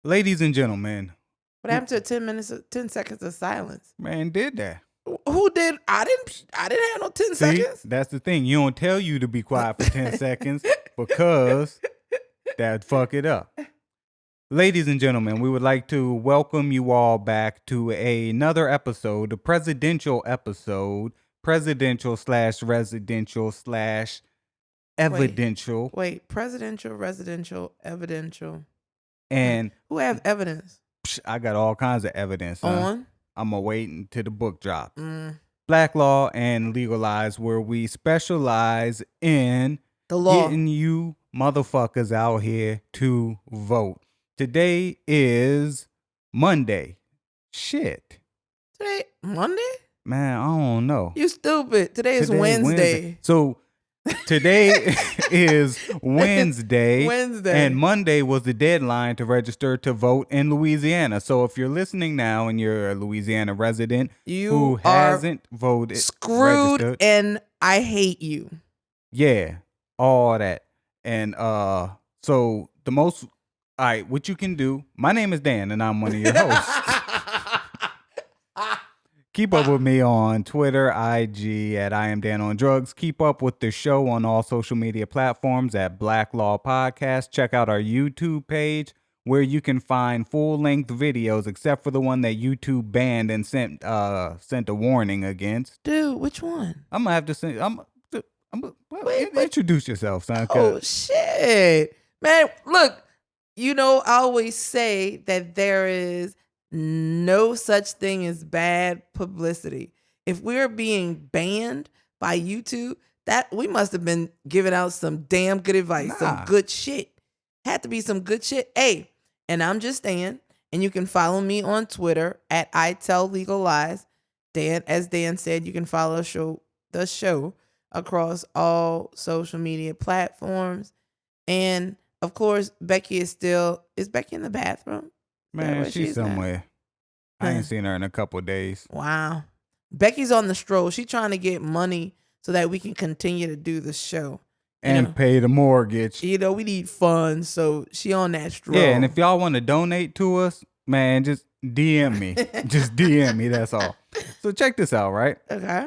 Ladies and gentlemen, What happened to 10 seconds of silence? man, did that. Who did? I didn't have no 10 See, seconds. that's the thing. You don't tell you to be quiet for 10 seconds because that'd fuck it up. Ladies and gentlemen, we would like to welcome you all back to another episode, a presidential episode, presidential/residential/evidential. Wait, presidential, residential, evidential. And Who have evidence? I got all kinds of evidence. On? I'm awaiting till the book drop. Black Law and Legalize, where we specialize in The law. getting you motherfuckers out here to vote. Today is Monday. Shit. Today, Monday? Man, I don't know. You stupid. Today is Wednesday. So today is Wednesday. Wednesday. And Monday was the deadline to register to vote in Louisiana. So if you're listening now and you're a Louisiana resident who hasn't voted, screwed, registered, and I hate you. Yeah, all that. And so the most, all right, what you can do, my name is Dan and I'm one of your hosts. Keep up with me on Twitter, IG at I Am Dan on Drugs. Keep up with the show on all social media platforms at Black Law Podcast. Check out our YouTube page where you can find full-length videos, except for the one that YouTube banned and sent a warning against. Dude, which one? I'm gonna have to send. Introduce yourself, son. Oh shit, man! Look, I always say that there is no such thing as bad publicity. If we're being banned by YouTube, that we must have been giving out some damn good advice, some good shit. Had to be some good shit. Hey, and I'm just Dan, and you can follow me on Twitter at I Tell Legal Lies. Dan, as Dan said, you can follow the show across all social media platforms. And of course, Becky is Becky in the bathroom? Man, she's somewhere. I ain't seen her in a couple of days. Wow. Becky's on the stroll. She's trying to get money so that we can continue to do the show. And pay the mortgage. We need funds, so she on that stroll. Yeah, and if y'all want to donate to us, man, just DM me. Just DM me, that's all. So check this out, right? Okay.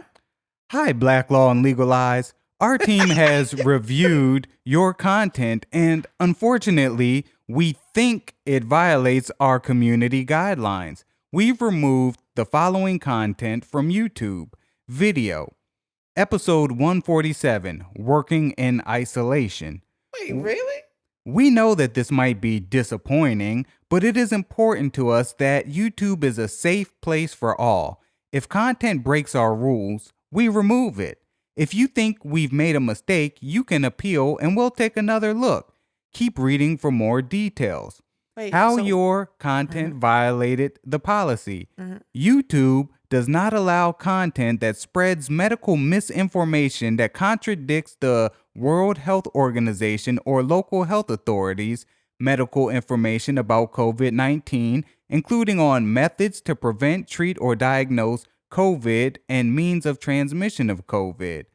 Hi, Black Law and Legalize. Our team has reviewed your content, and unfortunately, we think it violates our community guidelines. We've removed the following content from YouTube. Video. Episode 147, Working in Isolation. Wait, really? We know that this might be disappointing, but it is important to us that YouTube is a safe place for all. If content breaks our rules, we remove it. If you think we've made a mistake, you can appeal and we'll take another look. Keep reading for more details. Your content violated the policy. YouTube does not allow content that spreads medical misinformation that contradicts the World Health Organization or local health authorities' medical information about COVID-19, including on methods to prevent, treat, or diagnose COVID and means of transmission of COVID.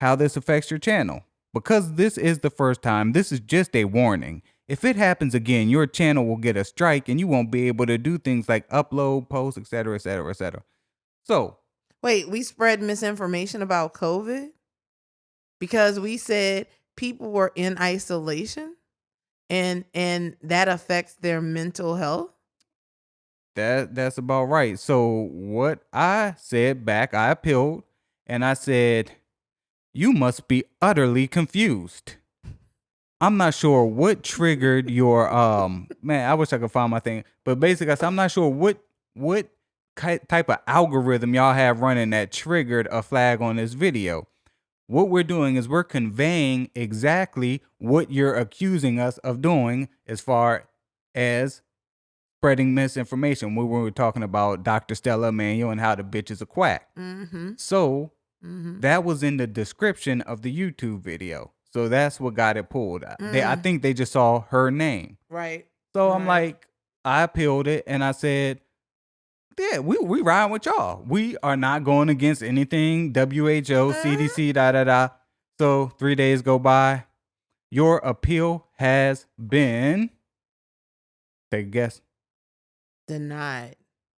How this affects your channel. Because this is the first time, this is just a warning. If it happens again, your channel will get a strike and you won't be able to do things like upload, post, etc., etc., etc. So, wait, we spread misinformation about COVID because we said people were in isolation and that affects their mental health? That's about right. So what I said back, I appealed and I said, you must be utterly confused. I'm not sure what triggered your man, I wish I could find my thing. But basically I said, I'm not sure what type of algorithm y'all have running that triggered a flag on this video. What we're doing is we're conveying exactly what you're accusing us of doing as far as spreading misinformation. We were talking about Dr. Stella Emanuel and how the bitch is a quack. So that was in the description of the YouTube video. So that's what got it pulled. I think they just saw her name. Right. So I'm like, I appealed it and I said, yeah, we riding with y'all. We are not going against anything. WHO, CDC, So 3 days go by. Your appeal has been Take a guess. Denied.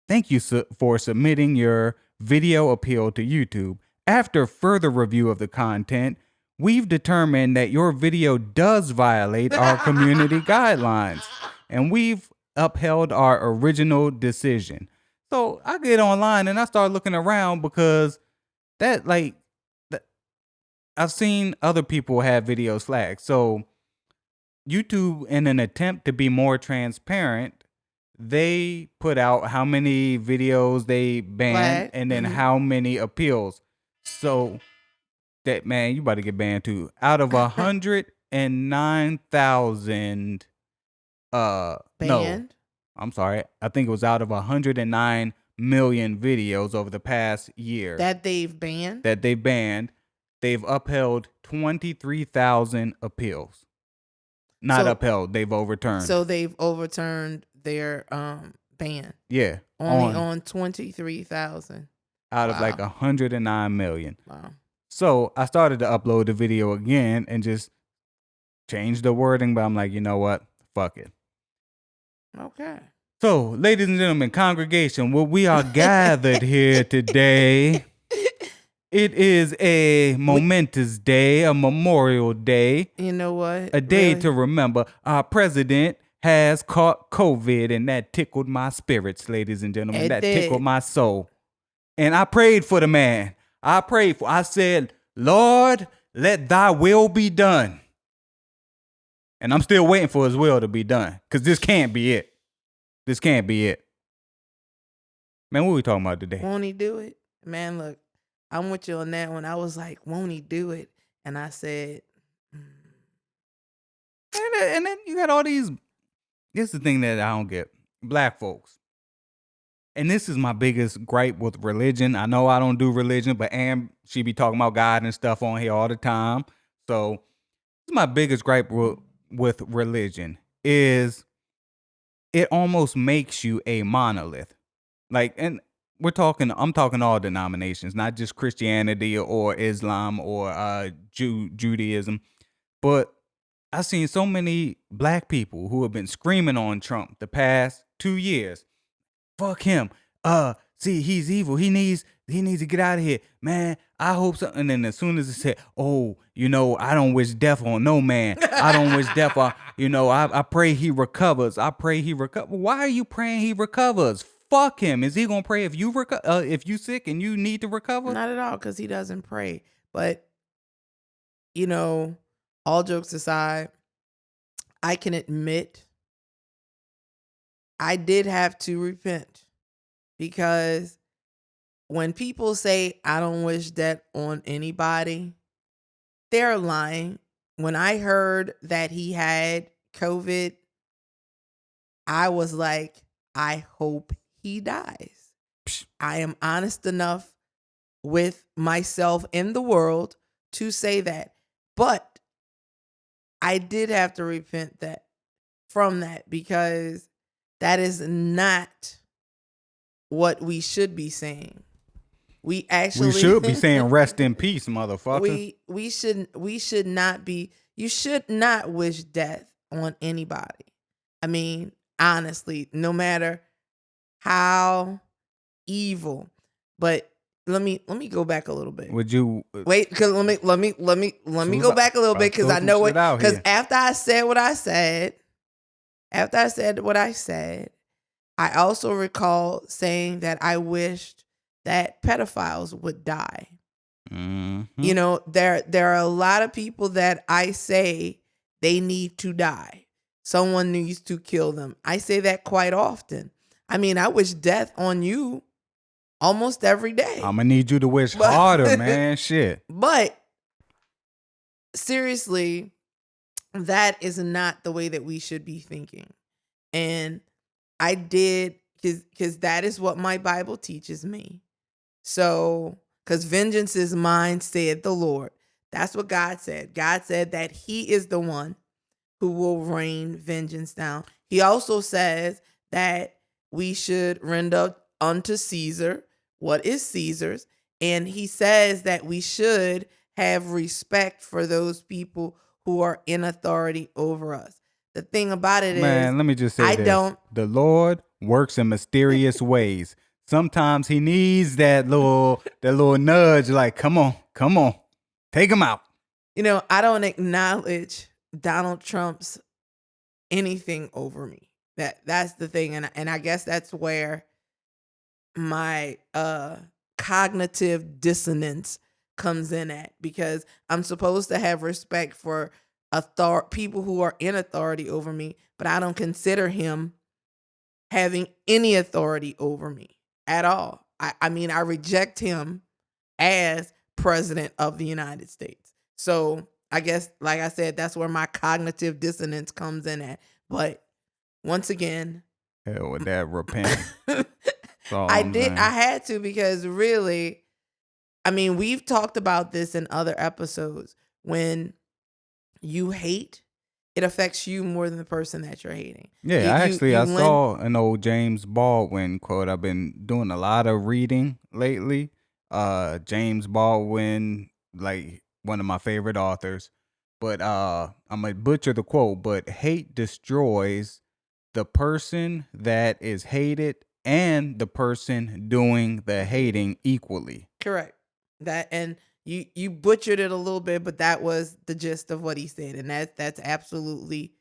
Thank you for submitting your video appeal to YouTube. After further review of the content, we've determined that your video does violate our community guidelines, and we've upheld our original decision. So I get online and I start looking around because that I've seen other people have videos flagged. So YouTube, in an attempt to be more transparent, they put out how many videos they banned and then how many appeals. So that, man, you about to get banned too. Out of 109,000 no, Banned? I'm sorry. I think it was out of 109 million videos over the past year That they've banned? that they banned. They've upheld 23,000 appeals. Not upheld, they've overturned. So they've overturned their ban. Yeah. Only on 23,000. Out of like 109 million. Wow. So I started to upload the video again and just change the wording, but I'm like, you know what? Fuck it. Okay. So, ladies and gentlemen, congregation, well, we are gathered here today. It is a momentous day, a memorial day. You know what? A day to remember. Our president has caught COVID, and that tickled my spirits, ladies and gentlemen. That tickled my soul. And I prayed for the man. I said, Lord, let thy will be done. And I'm still waiting for his will to be done, because this can't be it. This can't be it. Man, what are we talking about today? Won't he do it? Man, look, I'm with you on that one. I was like, won't he do it? And I said, And then you got all these. This is the thing that I don't get. Black folks. And this is my biggest gripe with religion. I know I don't do religion, but she be talking about God and stuff on here all the time. So this is my biggest gripe with religion is it almost makes you a monolith. Like, and I'm talking all denominations, not just Christianity or Islam or Judaism. But I've seen so many black people who have been screaming on Trump the past 2 years. Fuck him. See, he's evil. He needs to get out of here. Man, I hope so. And then as soon as it said, oh, I don't wish death on no man. I don't wish death on, I pray he recovers. I pray he recovers. Why are you praying he recovers? Fuck him. Is he going to pray if you sick and you need to recover? Not at all, because he doesn't pray. But, all jokes aside, I can admit I did have to repent, because when people say I don't wish that on anybody, they're lying. When I heard that he had COVID, I was like, I hope he dies. I am honest enough with myself in the world to say that. But I did have to repent from that, because that is not what we should be saying. We should be saying rest in peace, motherfucker. We should not be. You should not wish death on anybody. I mean, honestly, no matter how evil. But let me go back a little bit. Would you wait? Because let me go back a little bit, because I know it. Because after I said what I said, I also recall saying that I wished that pedophiles would die. Mm-hmm. There are a lot of people that I say they need to die. Someone needs to kill them. I say that quite often. I mean, I wish death on you almost every day. I'm gonna need you to wish harder, man. Shit. But seriously, that is not the way that we should be thinking. And I did, because that is what my Bible teaches me. So, because vengeance is mine, said the Lord. That's what God said. God said that he is the one who will rain vengeance down. He also says that we should render unto Caesar what is Caesar's. And he says that we should have respect for those people who are in authority over us. the thing about it is, Man, let me just say I this. don't. The Lord works in mysterious ways. Sometimes he needs that little nudge, like, come on, take him out. I don't acknowledge Donald Trump's anything over me. That's the thing, and I guess that's where my cognitive dissonance comes in at, because I'm supposed to have respect for people who are in authority over me, but I don't consider him having any authority over me at all. I mean, I reject him as president of the United States. So I guess, like I said, that's where my cognitive dissonance comes in at. But once again, Hell with that, repent. That's all I I'm saying. had to, because really, I mean, we've talked about this in other episodes. When you hate, it affects you more than the person that you're hating. Yeah, I I saw an old James Baldwin quote. I've been doing a lot of reading lately. James Baldwin, like one of my favorite authors. But I'm gonna butcher the quote, but hate destroys the person that is hated and the person doing the hating equally. Correct. That, and you butchered it a little bit, but that was the gist of what he said, and that's absolutely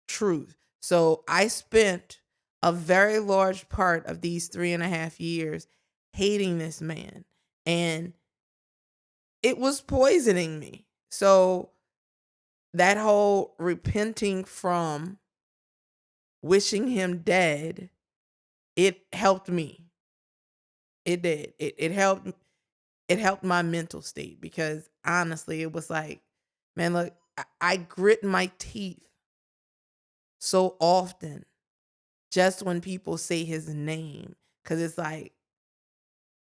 truth. So I spent a very large part of these 3.5 years hating this man, and it was poisoning me. So that whole repenting from wishing him dead, it helped me. It did. It helped my mental state, because honestly, it was like, man, look, I grit my teeth so often just when people say his name, because it's like,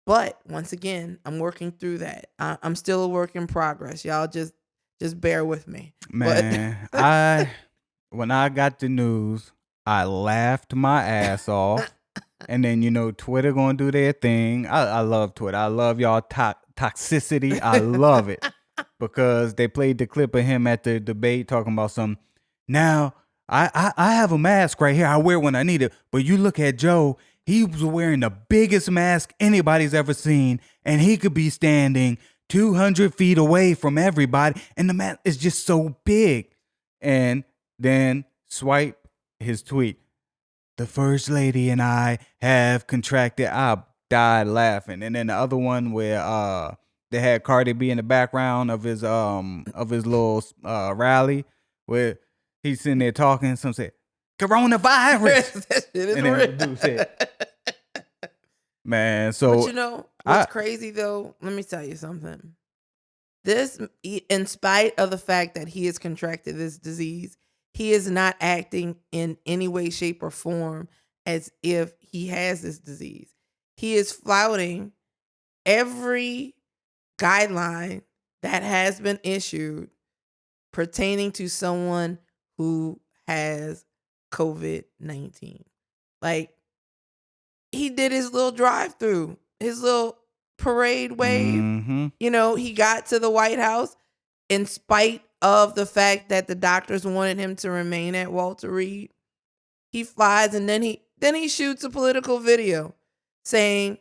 but once again, I'm working through that. I'm still a work in progress. Y'all just bear with me. Man, when I got the news, I laughed my ass off. And then, Twitter gonna do their thing. I love Twitter. I love y'all toxicity. I love it. Because they played the clip of him at the debate talking about some, now, I have a mask right here. I wear when I need it. But you look at Joe, he was wearing the biggest mask anybody's ever seen. And he could be standing 200 feet away from everybody. And the mask is just so big. And then swipe his tweet. The first lady and I have contracted. I died laughing. And then the other one where they had Cardi B in the background of his little rally, where he's sitting there talking. Some said coronavirus. That shit is And then real. the dude said, man. So But what's crazy though? Let me tell you something. This, in spite of the fact that he has contracted this disease, he is not acting in any way, shape, or form as if he has this disease. He is flouting every guideline that has been issued pertaining to someone who has COVID-19. Like, he did his little drive-through, his little parade wave. Mm-hmm. He got to the White House in spite of the fact that the doctors wanted him to remain at Walter Reed. He flies, and then he shoots a political video saying,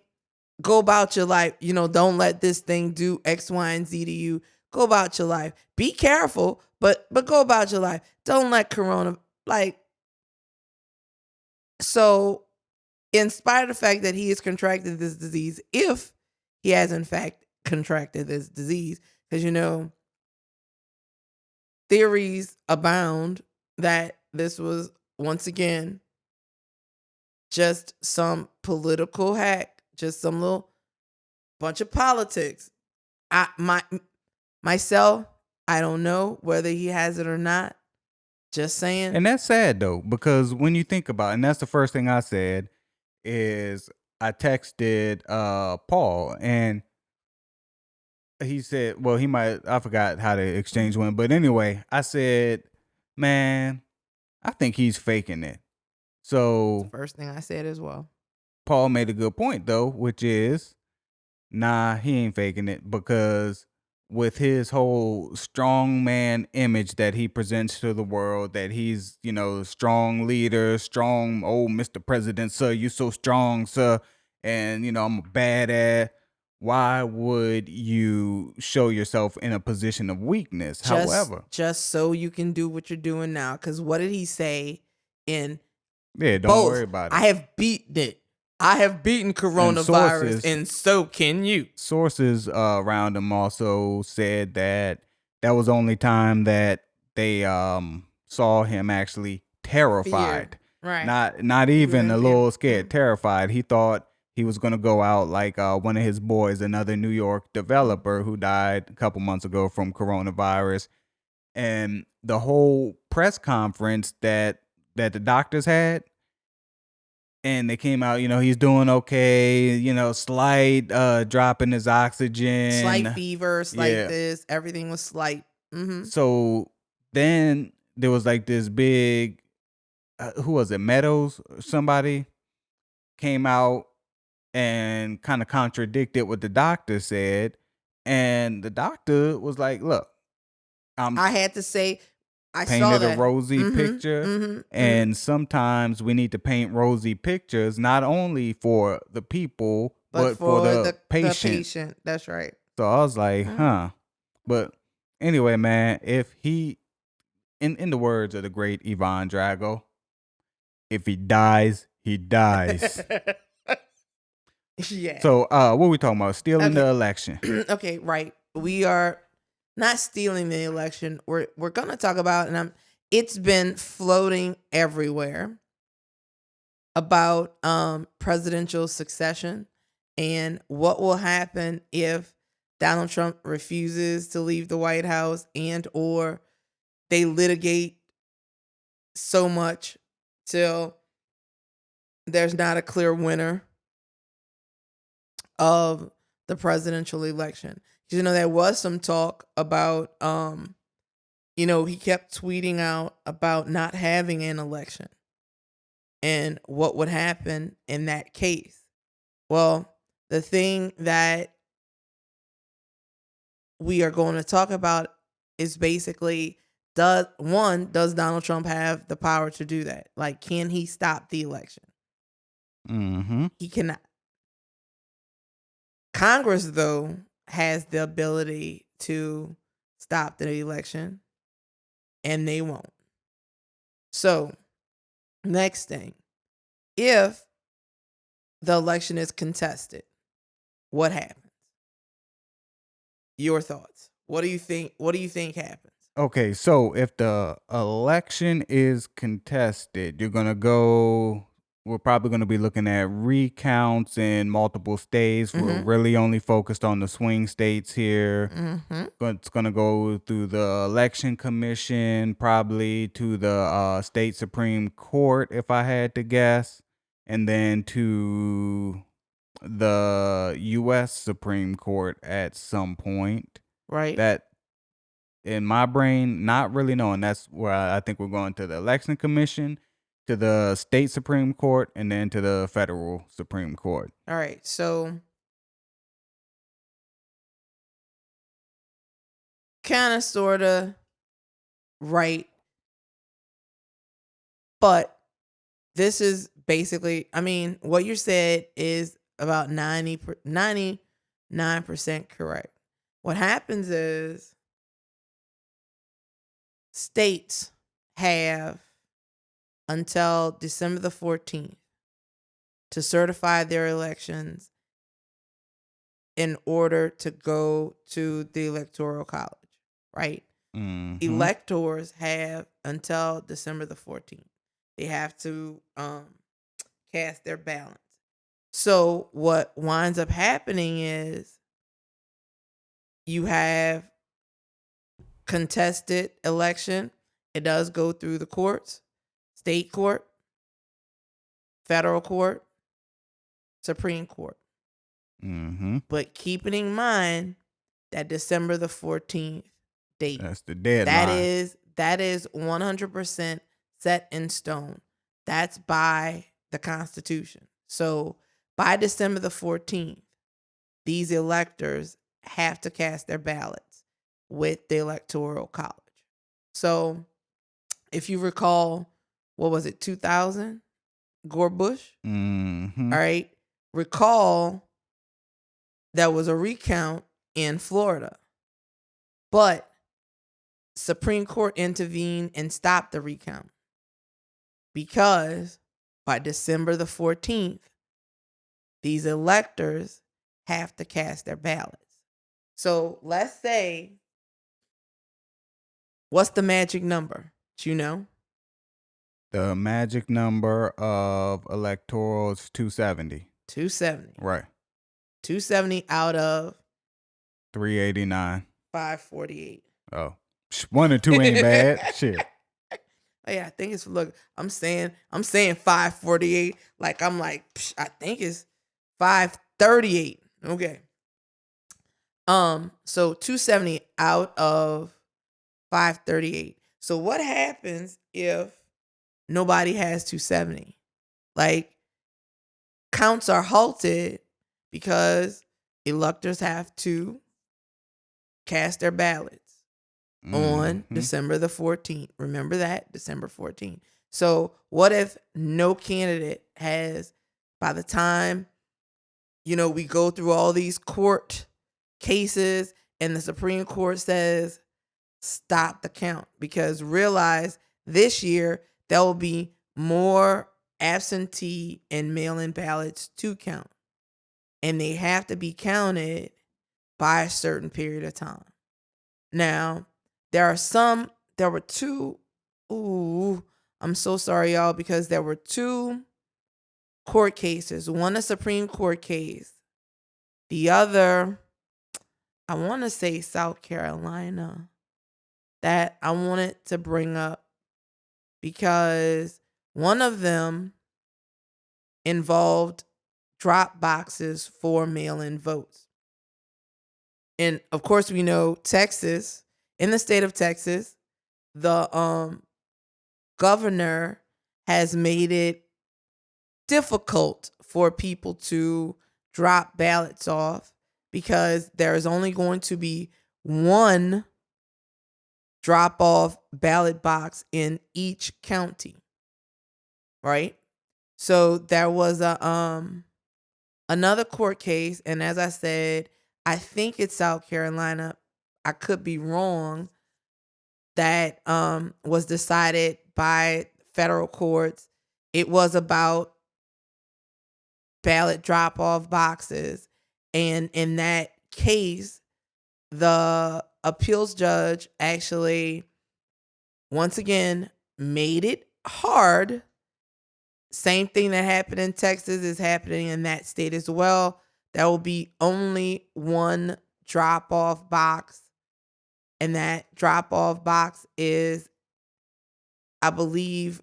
go about your life. Don't let this thing do X, Y, and Z to you. Go about your life. Be careful, but go about your life. Don't let Corona, so in spite of the fact that he has contracted this disease, if he has in fact contracted this disease, because theories abound that this was once again just some political hack, just some little bunch of politics. Myself, I don't know whether he has it or not. Just saying. And that's sad though, because when you think about it, and that's the first thing I said, is I texted Paul, and he said, well, I forgot how to exchange one, but anyway, I said, man, I think he's faking it. So First thing I said as well. Paul made a good point though, which is, nah, he ain't faking it, because with his whole strongman image that he presents to the world, that he's, strong leader, strong, oh, Mr. President, sir, you so strong, sir, and, I'm a badass. Why would you show yourself in a position of weakness? However, just so you can do what you're doing now. Because what did he say in yeah, don't both? worry about it. I have beaten it. I have beaten coronavirus, and so can you. Sources around him also said that was the only time that they saw him actually terrified. Right. Not even a little scared, Mm-hmm. terrified. He thought he was gonna go out like one of his boys, another New York developer who died a couple months ago from coronavirus. And the whole press conference that the doctors had, and they came out, he's doing okay, slight drop in his oxygen. Slight fever, slight Yeah. this, everything was slight. Mm-hmm. So then there was like this big, who was it, Meadows or somebody came out and kind of contradicted what the doctor said. And the doctor was like, look, I had to say, I saw painted that. a rosy picture, and sometimes we need to paint rosy pictures not only for the people but for the patient. That's right. So I was like, huh. But anyway, man, if he, in the words of the great Ivan Drago, if he dies, he dies. Yeah. So what are we talking about? Stealing the election. Okay, right. We are not stealing the election. We're gonna talk about, and it's been floating everywhere about presidential succession and what will happen if Donald Trump refuses to leave the White House, and or they litigate so much till there's not a clear winner of the presidential election. There was some talk about, he kept tweeting out about not having an election and what would happen in that case. Well, the thing that we are going to talk about is basically, does Donald Trump have the power to do that? Like, can he stop the election? Mm-hmm. He cannot. Congress, though, has the ability to stop the election, and they won't. So, next thing, if the election is contested, what happens? Your thoughts. What do you think? What do you think happens? Okay, so if the election is contested, we're probably going to be looking at recounts in multiple states. We're really only focused on the swing states here. It's going to go through the election commission, probably to the state Supreme Court, if I had to guess, and then to the U.S. Supreme Court at some point. Right. That, in my brain, not really knowing. That's where I think we're going to the election commission, to the state Supreme Court, and then to the federal Supreme Court. All right. So, kind of, sort of, right. But this is basically, what you said is about 99% correct. What happens is states have until December the 14th to certify their elections in order to go to the Electoral College, right? Electors have until December the 14th. They have to cast their ballots. So what winds up happening is you have contested election. It does go through the courts, state court, federal court, Supreme Court. But keeping in mind that December the 14th date, that's the deadline. That is 100% set in stone. That's by the Constitution. So by December the 14th, these electors have to cast their ballots. with the Electoral College. So if you recall, what was it, 2000? Gore Bush? Mm-hmm. All right. Recall there was a recount in Florida, but Supreme Court intervened and stopped the recount because by December the 14th, these electors have to cast their ballots. So let's say, what's the magic number? Do you know? The magic number of electoral is 270. 270. Right. 270 out of 389. 548. Oh. 1 and 2 ain't bad. Shit. Oh yeah, I think it's, look, I'm saying 548. Like I'm like, I think it's 538. Okay. So 270 out of 538. So what happens if nobody has 270? Like, counts are halted because electors have to cast their ballots on December the 14th. Remember that, December 14th. So what if no candidate has, by the time, we go through all these court cases and the Supreme Court says, stop the count? Because realize this year there will be more absentee and mail-in ballots to count. And they have to be counted by a certain period of time. Now, there were two, I'm so sorry, y'all, because there were two court cases. One, a Supreme Court case. The other, I want to say South Carolina, that I wanted to bring up because one of them involved drop boxes for mail-in votes. And of course, we know Texas, in the state of Texas, the governor has made it difficult for people to drop ballots off because there is only going to be one drop-off ballot box in each county, right? So there was another court case, and as I said, I think it's South Carolina, I could be wrong, that was decided by federal courts. It was about ballot drop-off boxes, and in that case, the appeals judge actually, once again, made it hard. Same thing that happened in Texas is happening in that state as well. There will be only one drop-off box, and that drop-off box is, I believe,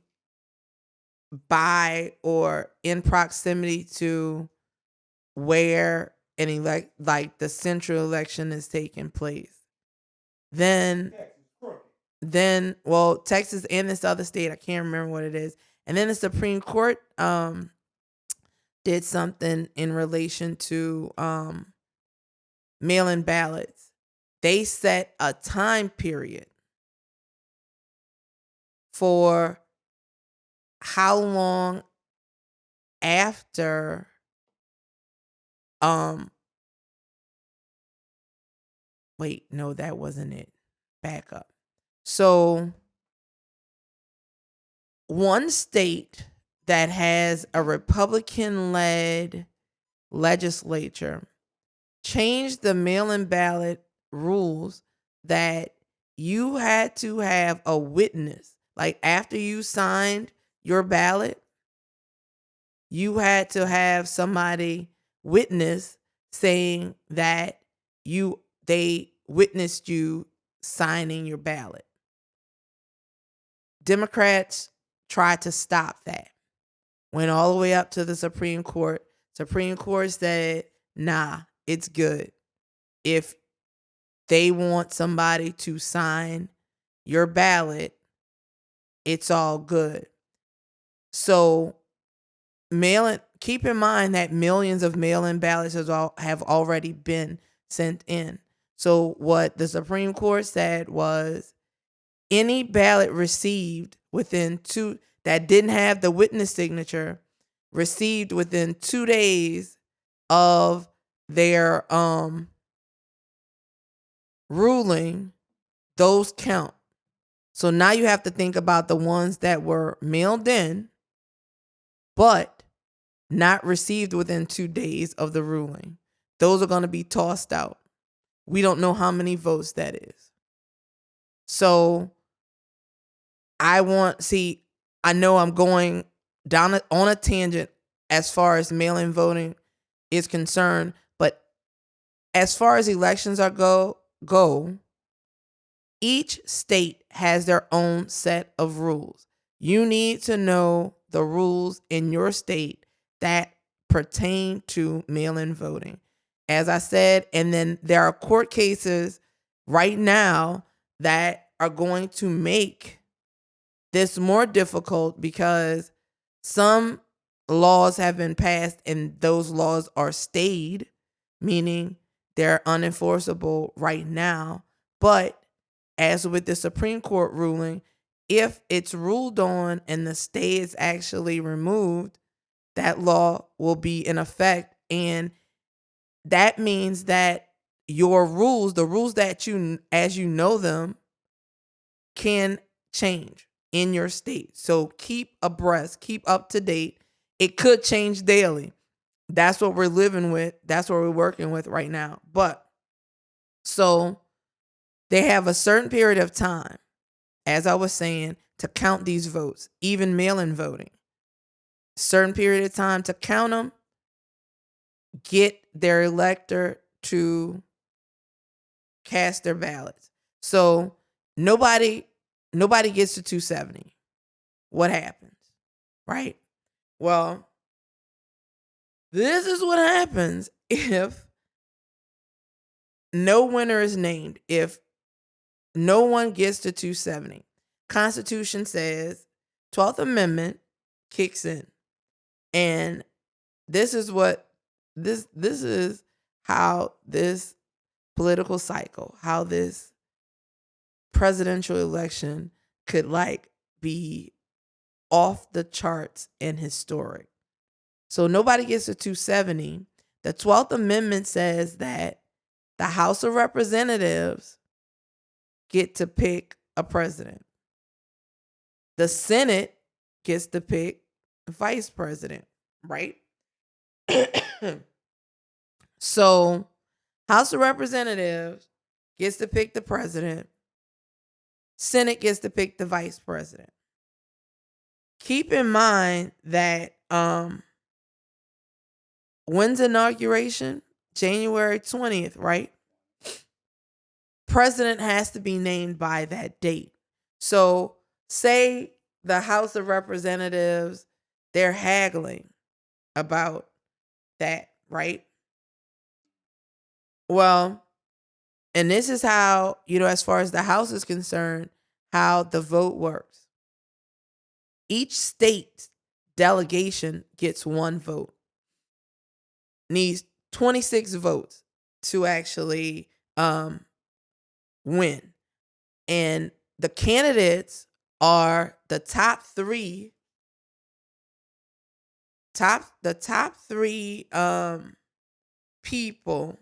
by or in proximity to where any like the central election is taking place. Then, well, Texas and this other state, I can't remember what it is. And then the Supreme Court did something in relation to mail-in ballots. They set a time period for how long after wait, no, that wasn't it. Back up. So one state that has a Republican-led legislature changed the mail-in ballot rules that you had to have a witness. Like after you signed your ballot, you had to have somebody witness saying that they witnessed you signing your ballot. Democrats tried to stop that. Went all the way up to the Supreme Court. Supreme Court said, nah, it's good. If they want somebody to sign your ballot, it's all good. So keep in mind that millions of mail-in ballots have already been sent in. So what the Supreme Court said was any ballot received within that didn't have the witness signature received within 2 days of their ruling, those count. So now you have to think about the ones that were mailed in but not received within 2 days of the ruling. Those are going to be tossed out. We don't know how many votes that is. So I know I'm going down on a tangent as far as mail-in voting is concerned, but as far as elections go, each state has their own set of rules. You need to know the rules in your state that pertain to mail-in voting. As I said, and then there are court cases right now that are going to make this more difficult because some laws have been passed and those laws are stayed, meaning they're unenforceable right now. But as with the Supreme Court ruling, if it's ruled on and the stay is actually removed, that law will be in effect. And that means that your rules, the rules that as you know them, can change in your state. So keep abreast, keep up to date. It could change daily. That's what we're living with. That's what we're working with right now. But so they have a certain period of time, as I was saying, to count these votes, even mail-in voting. Certain period of time to count them, get their elector to cast their ballots. So nobody gets to 270. What happens? Right? Well, this is what happens if no winner is named. If no one gets to 270. Constitution says 12th Amendment kicks in. And this is how this political cycle, how this presidential election could be off the charts and historic. So nobody gets to 270. The 12th Amendment says that the House of Representatives get to pick a president. The Senate gets to pick a vice president, right? So House of Representatives gets to pick the president. Senate gets to pick the vice president. Keep in mind that when's inauguration? January 20th, right? President has to be named by that date. So say the House of Representatives, they're haggling about that, right? Well, and this is how, as far as the House is concerned, how the vote works. Each state delegation gets one vote. Needs 26 votes to actually win. And the candidates are the top three people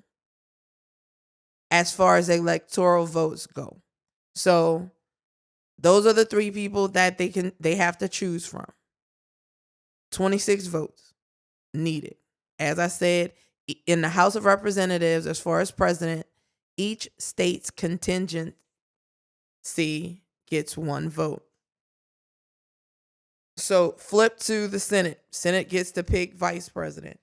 as far as electoral votes go. So those are the three people that they have to choose from. 26 votes needed. As I said, in the House of Representatives, as far as president, each state's contingency gets one vote. So flip to the Senate. Senate gets to pick vice president.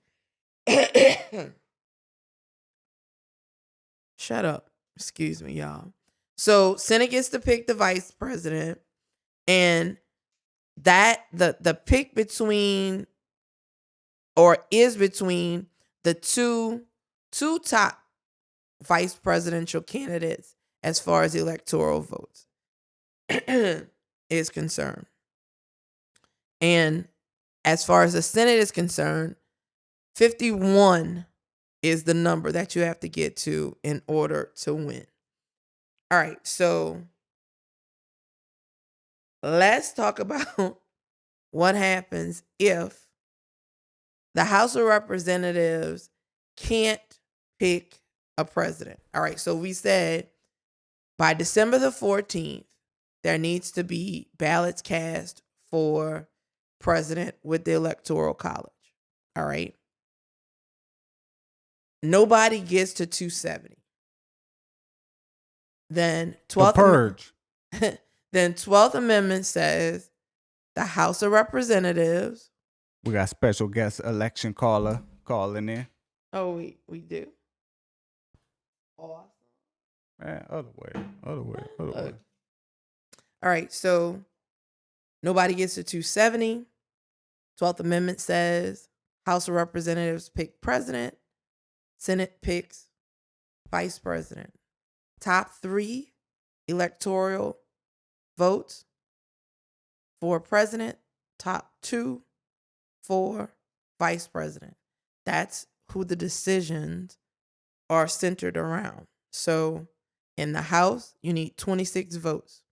Shut up. Excuse me, y'all. So Senate gets to pick the vice president, and that the pick between is between the two top vice presidential candidates as far as electoral votes is concerned. And as far as the Senate is concerned, 51 is the number that you have to get to in order to win. All right, so let's talk about what happens if the House of Representatives can't pick a president. All right, so we said by December the 14th, there needs to be ballots cast for president with the Electoral College. All right. Nobody gets to 270. Then The 12th purge. then 12th Amendment says the House of Representatives. We got special guest election caller calling in. Oh, we do. Awesome. Man, other way. All right, so nobody gets to 270. 12th Amendment says House of Representatives pick president, Senate picks vice president. Top 3 electoral votes for president, top 2 for vice president. That's who the decisions are centered around. So in the House, you need 26 votes.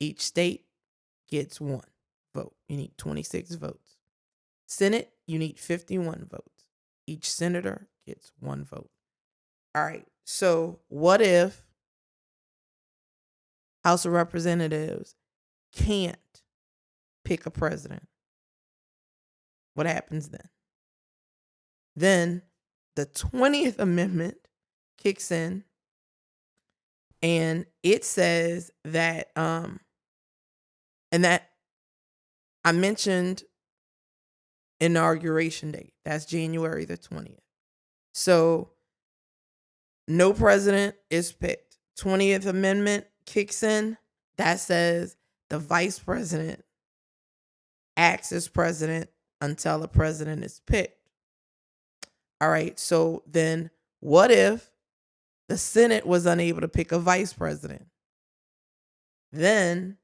Each state gets 1 vote. You need 26 votes. Senate, you need 51 votes. Each senator gets 1 vote. All right. So what if House of Representatives can't pick a president? What happens then? Then the 20th Amendment kicks in, and it says that and that I mentioned inauguration date. That's January the 20th. So no president is picked. 20th Amendment kicks in. That says the vice president acts as president until a president is picked. All right. So then what if the Senate was unable to pick a vice president? Then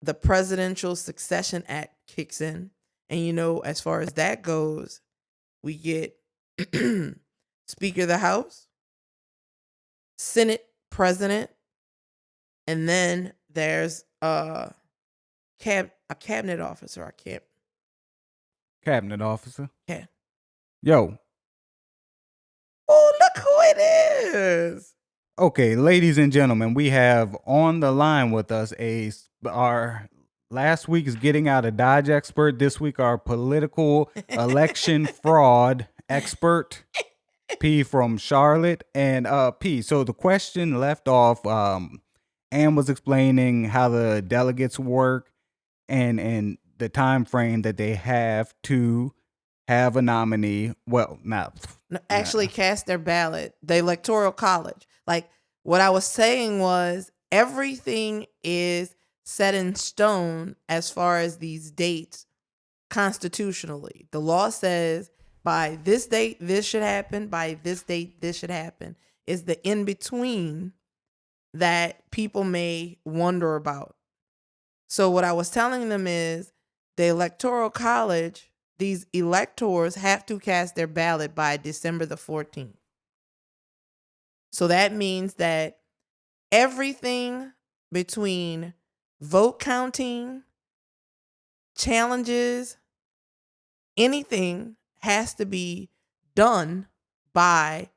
the Presidential Succession Act kicks in. And as far as that goes, we get Speaker of the House, Senate President, and then there's a cabinet officer. Cabinet officer. Yeah. Yo. Oh, look who it is. Okay, ladies and gentlemen, we have on the line with us our last week's Getting Out of Dodge expert. This week, our political election fraud expert, P from Charlotte. And P, so the question left off, Ann was explaining how the delegates work and the time frame that they have to have a nominee. Well, actually cast their ballot, the Electoral College. Like what I was saying was everything is set in stone as far as these dates constitutionally. The law says by this date, this should happen. By this date, this should happen. It's the in between that people may wonder about. So what I was telling them is the Electoral College, these electors have to cast their ballot by December the 14th. So that means that everything between vote counting, challenges, anything has to be done by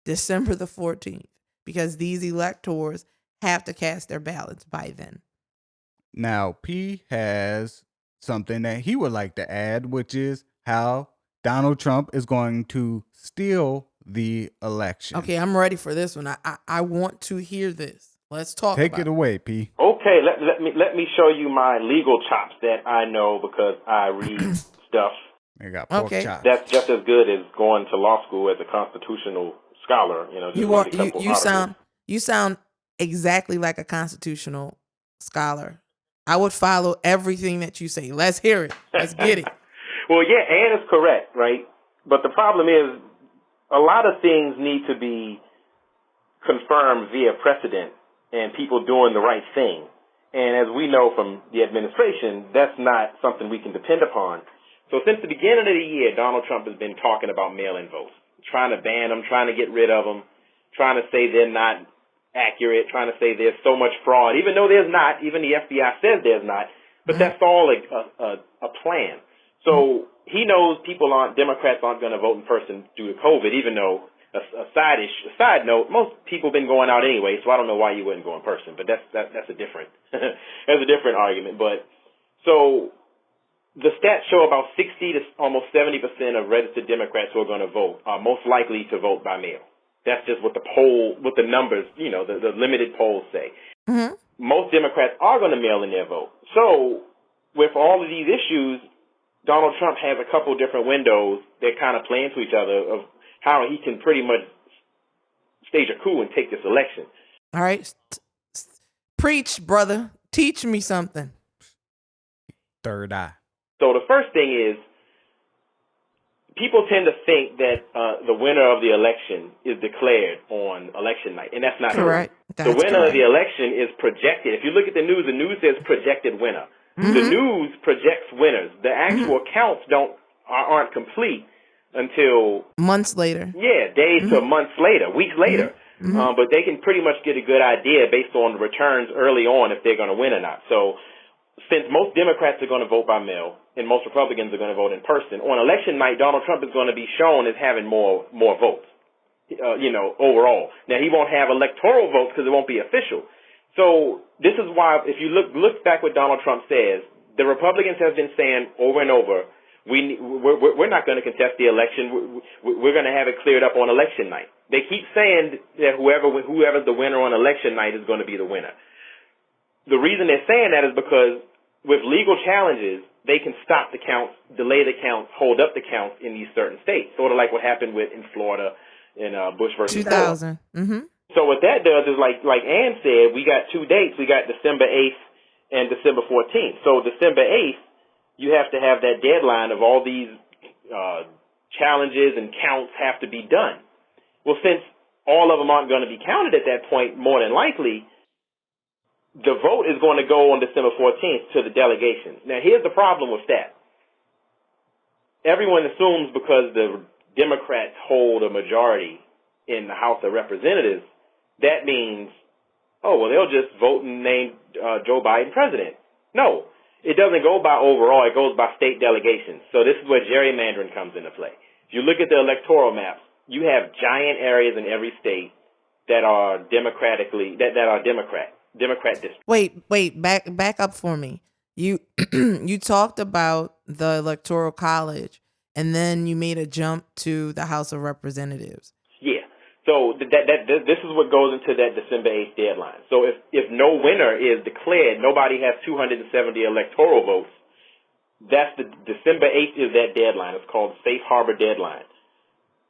December the 14th because these electors have to cast their ballots by then. Now, P has something that he would like to add, which is how Donald Trump is going to steal the election. Okay, I'm ready for this one. I want to hear this. Let's talk Take about it away, P. Okay, let me show you my legal chops that I know because I read stuff. They got pork chops. That's just as good as going to law school as a constitutional scholar. You sound exactly like a constitutional scholar. I would follow everything that you say. Let's hear it. Let's get it. Well, yeah, Ann is correct, right? But the problem is a lot of things need to be confirmed via precedent and people doing the right thing. And as we know from the administration, that's not something we can depend upon. So since the beginning of the year, Donald Trump has been talking about mail-in votes, trying to ban them, trying to get rid of them, trying to say they're not accurate, trying to say there's so much fraud, even though there's not. Even the FBI says there's not. But that's all a plan. So he knows Democrats aren't going to vote in person due to COVID, even though a side note, most people have been going out anyway, so I don't know why you wouldn't go in person. But that's a different that's a different argument. But so the stats show about 60 to almost 70% of registered Democrats who are going to vote are most likely to vote by mail. That's just what the numbers, the limited polls say. Mm-hmm. Most Democrats are going to mail in their vote. So with all of these issues, Donald Trump has a couple different windows that kind of play into each other of how he can pretty much stage a coup and take this election. All right. Preach, brother. Teach me something. Third eye. So the first thing is, people tend to think that the winner of the election is declared on election night, and that's not correct. true. The winner of the election is projected. If you look at the news says projected winner. Mm-hmm. The news projects winners. The actual counts aren't complete until months later. Yeah, days to months later, weeks later. Mm-hmm. But they can pretty much get a good idea based on the returns early on if they're going to win or not. So since most Democrats are going to vote by mail and most Republicans are going to vote in person, on election night, Donald Trump is going to be shown as having more votes, overall. Now, he won't have electoral votes because it won't be official. So this is why, if you look back what Donald Trump says, the Republicans have been saying over and over, we're not going to contest the election. We're going to have it cleared up on election night. They keep saying that whoever's the winner on election night is going to be the winner. The reason they're saying that is because with legal challenges, they can stop the counts, delay the counts, hold up the counts in these certain states, sort of like what happened in Florida in Bush versus 2000. Mm-hmm. So what that does is, like Ann said, we got two dates. We got December 8th and December 14th. So December 8th, you have to have that deadline of all these challenges and counts have to be done. Well, since all of them aren't going to be counted at that point, more than likely, the vote is going to go on December 14th to the delegation. Now, here's the problem with that. Everyone assumes because the Democrats hold a majority in the House of Representatives, that means, they'll just vote and name Joe Biden president. No, it doesn't go by overall. It goes by state delegations. So this is where gerrymandering comes into play. If you look at the electoral maps, you have giant areas in every state that are Democrat districts. Wait, back up for me. You you talked about the Electoral College, and then you made a jump to the House of Representatives. Yeah. So this is what goes into that December 8th deadline. So if no winner is declared, nobody has 270 electoral votes, that's the December 8th is that deadline. It's called Safe Harbor deadline.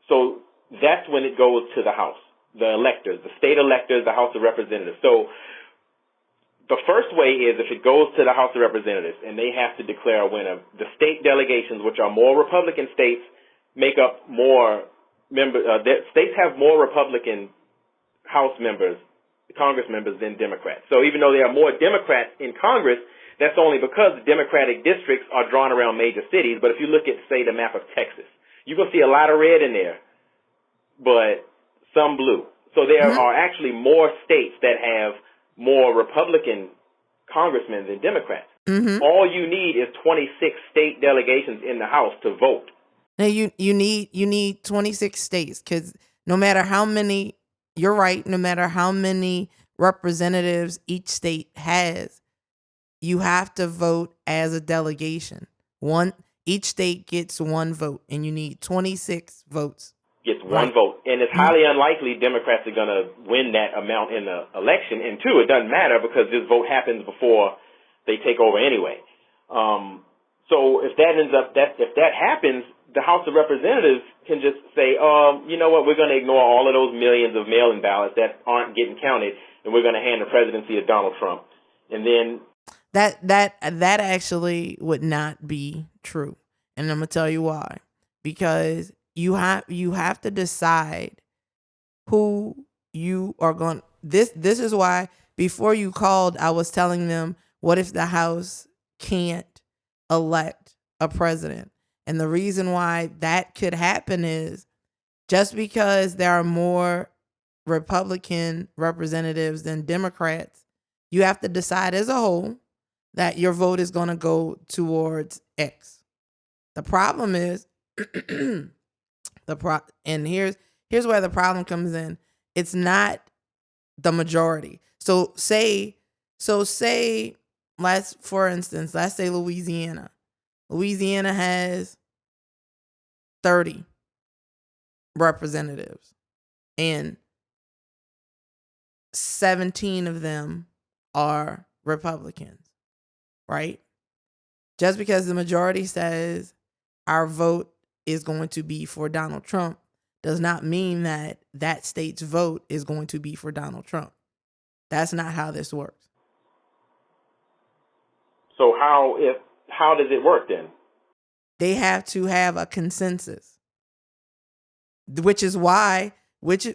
So that's when it goes to the House, the electors, the state electors, the House of Representatives. So the first way is if it goes to the House of Representatives and they have to declare a winner, the state delegations, which are more Republican states, make up more states have more Republican House members, Congress members than Democrats. So even though there are more Democrats in Congress, that's only because the Democratic districts are drawn around major cities. But if you look at, say, the map of Texas, you're going to see a lot of red in there, but some blue. So there are actually more states that have more Republican congressmen than Democrats. Mm-hmm. All you need is 26 state delegations in the House to vote. Now you need 26 states, because no matter how many, you're right, no matter how many representatives each state has, you have to vote as a delegation. Each state gets one vote, and you need 26 votes. Gets one vote. And it's highly unlikely Democrats are going to win that amount in the election. And two, it doesn't matter because this vote happens before they take over anyway. So if that happens, the House of Representatives can just say, you know what, we're going to ignore all of those millions of mail-in ballots that aren't getting counted, and we're going to hand the presidency to Donald Trump. And then that actually would not be true. And I'm going to tell you why. Because you have to decide who you are going. This is why before you called, I was telling them, what if the House can't elect a president? And the reason why that could happen is just because there are more Republican representatives than Democrats, you have to decide as a whole that your vote is going to go towards X. The problem is and here's where the problem comes in. It's not the majority. So say let's say Louisiana. Louisiana has 30 representatives and 17 of them are Republicans, right? Just because the majority says our vote is going to be for Donald Trump does not mean that that state's vote is going to be for Donald Trump. That's not how this works. So how does it work then? They have to have a consensus, which is why it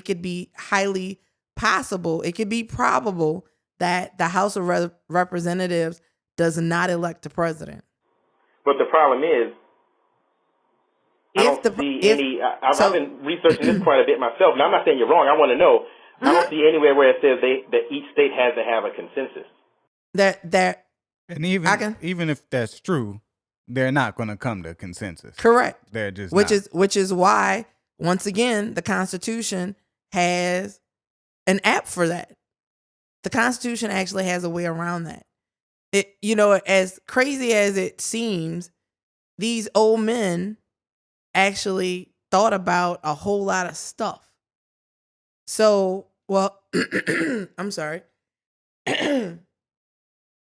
could be highly possible. It could be probable that the House of Representatives does not elect a president. But the problem is, I've been researching this quite a bit myself. Now, I'm not saying you're wrong. I want to know. Mm-hmm. I don't see anywhere where it says that each state has to have a consensus. And even if that's true, they're not going to come to consensus. Correct. They're just which is why, once again, the Constitution has an app for that. The Constitution actually has a way around that. It, as crazy as it seems, these old men actually thought about a whole lot of stuff. So, I'm sorry.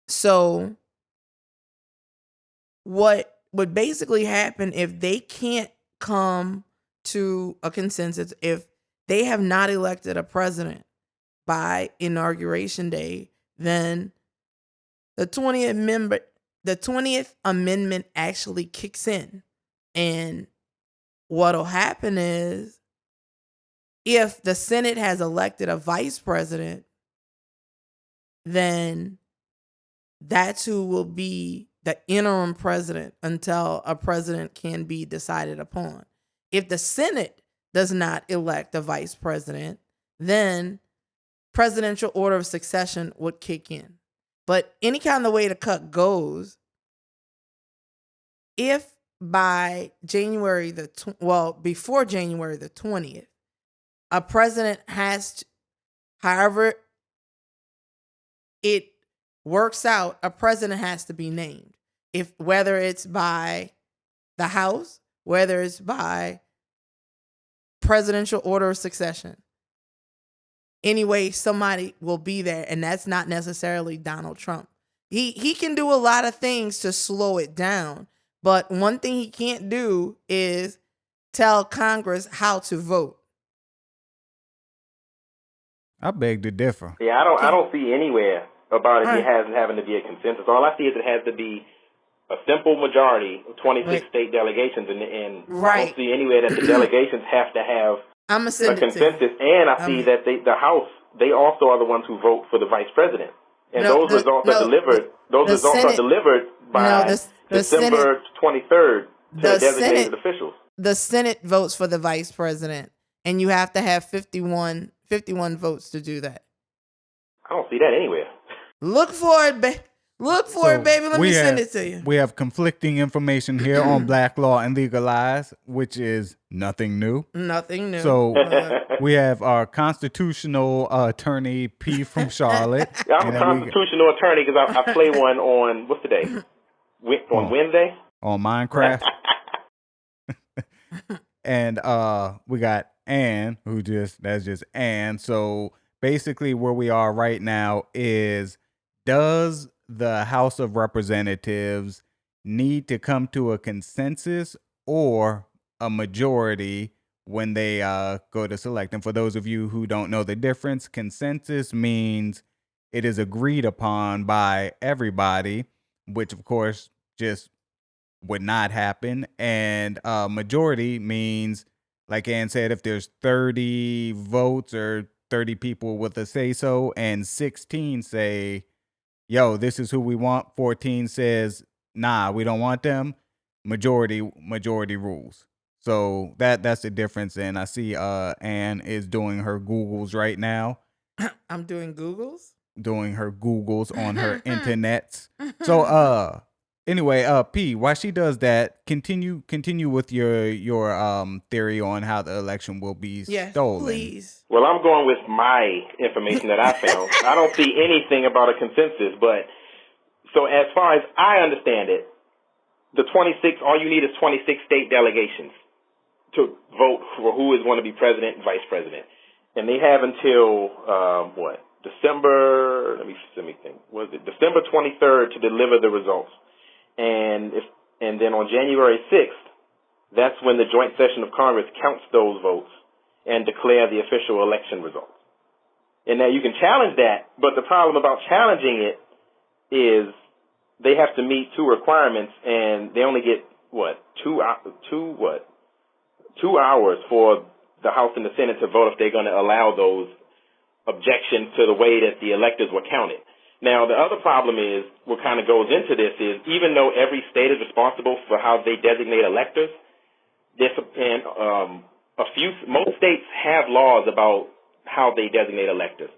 So, what would basically happen if they can't come to a consensus, if they have not elected a president by Inauguration Day, then the 20th Amendment actually kicks in. And what'll happen is, if the Senate has elected a vice president, then that's who will be the interim president until a president can be decided upon. If the Senate does not elect a vice president, then presidential order of succession would kick in. But any kind of way the cut goes, if by before January the 20th, a president has to, however it works out, a president has to be named. Whether it's by the House, whether it's by presidential order of succession. Anyway, somebody will be there, and that's not necessarily Donald Trump. He can do a lot of things to slow it down, but one thing he can't do is tell Congress how to vote. I beg to differ. Yeah, I don't see anywhere about it having to be a consensus. All I see is it has to be a simple majority of 26 state delegations, and I don't see anywhere that the delegations have to have a consensus. And I see that the House, they also are the ones who vote for the vice president. And those results are delivered by December 23rd to designated officials. The Senate votes for the vice president, and you have to have 51 votes to do that. I don't see that anywhere. Look for it, baby. Let me send it to you. We have conflicting information here on Black Law and Legal Lies, which is nothing new. Nothing new. So we have our constitutional attorney, P from Charlotte. Yeah, I'm a constitutional attorney because I play one on, what's today? On Wednesday? On Minecraft. And we got Ann, that's just Ann. So basically where we are right now is, does the House of Representatives need to come to a consensus or a majority when they go to select? And for those of you who don't know the difference, consensus means it is agreed upon by everybody, which of course just would not happen. And majority means, like Ann said, if there's 30 votes or 30 people with a say-so and 16 say, yo, this is who we want, 14 says, nah, we don't want them. Majority rules. So that's the difference. And I see Anne is doing her Googles right now, I'm doing Googles. doing her Googles on her internets. So anyway, P, while she does that, continue with your theory on how the election will be Yes, stolen. please. Well, I'm going with my information that I found. I don't see anything about a consensus, but so as far as I understand it, all you need is 26 state delegations to vote for who is going to be president and vice president. And they have until, December, let me think, was it December 23rd to deliver the results. And then on January 6th, that's when the joint session of Congress counts those votes and declare the official election results. And now you can challenge that, but the problem about challenging it is they have to meet two requirements, and they only get, 2 hours for the House and the Senate to vote if they're going to allow those objections to the way that the electors were counted. Now, the other problem is, what kind of goes into this is, even though every state is responsible for how they designate electors, most states have laws about how they designate electors.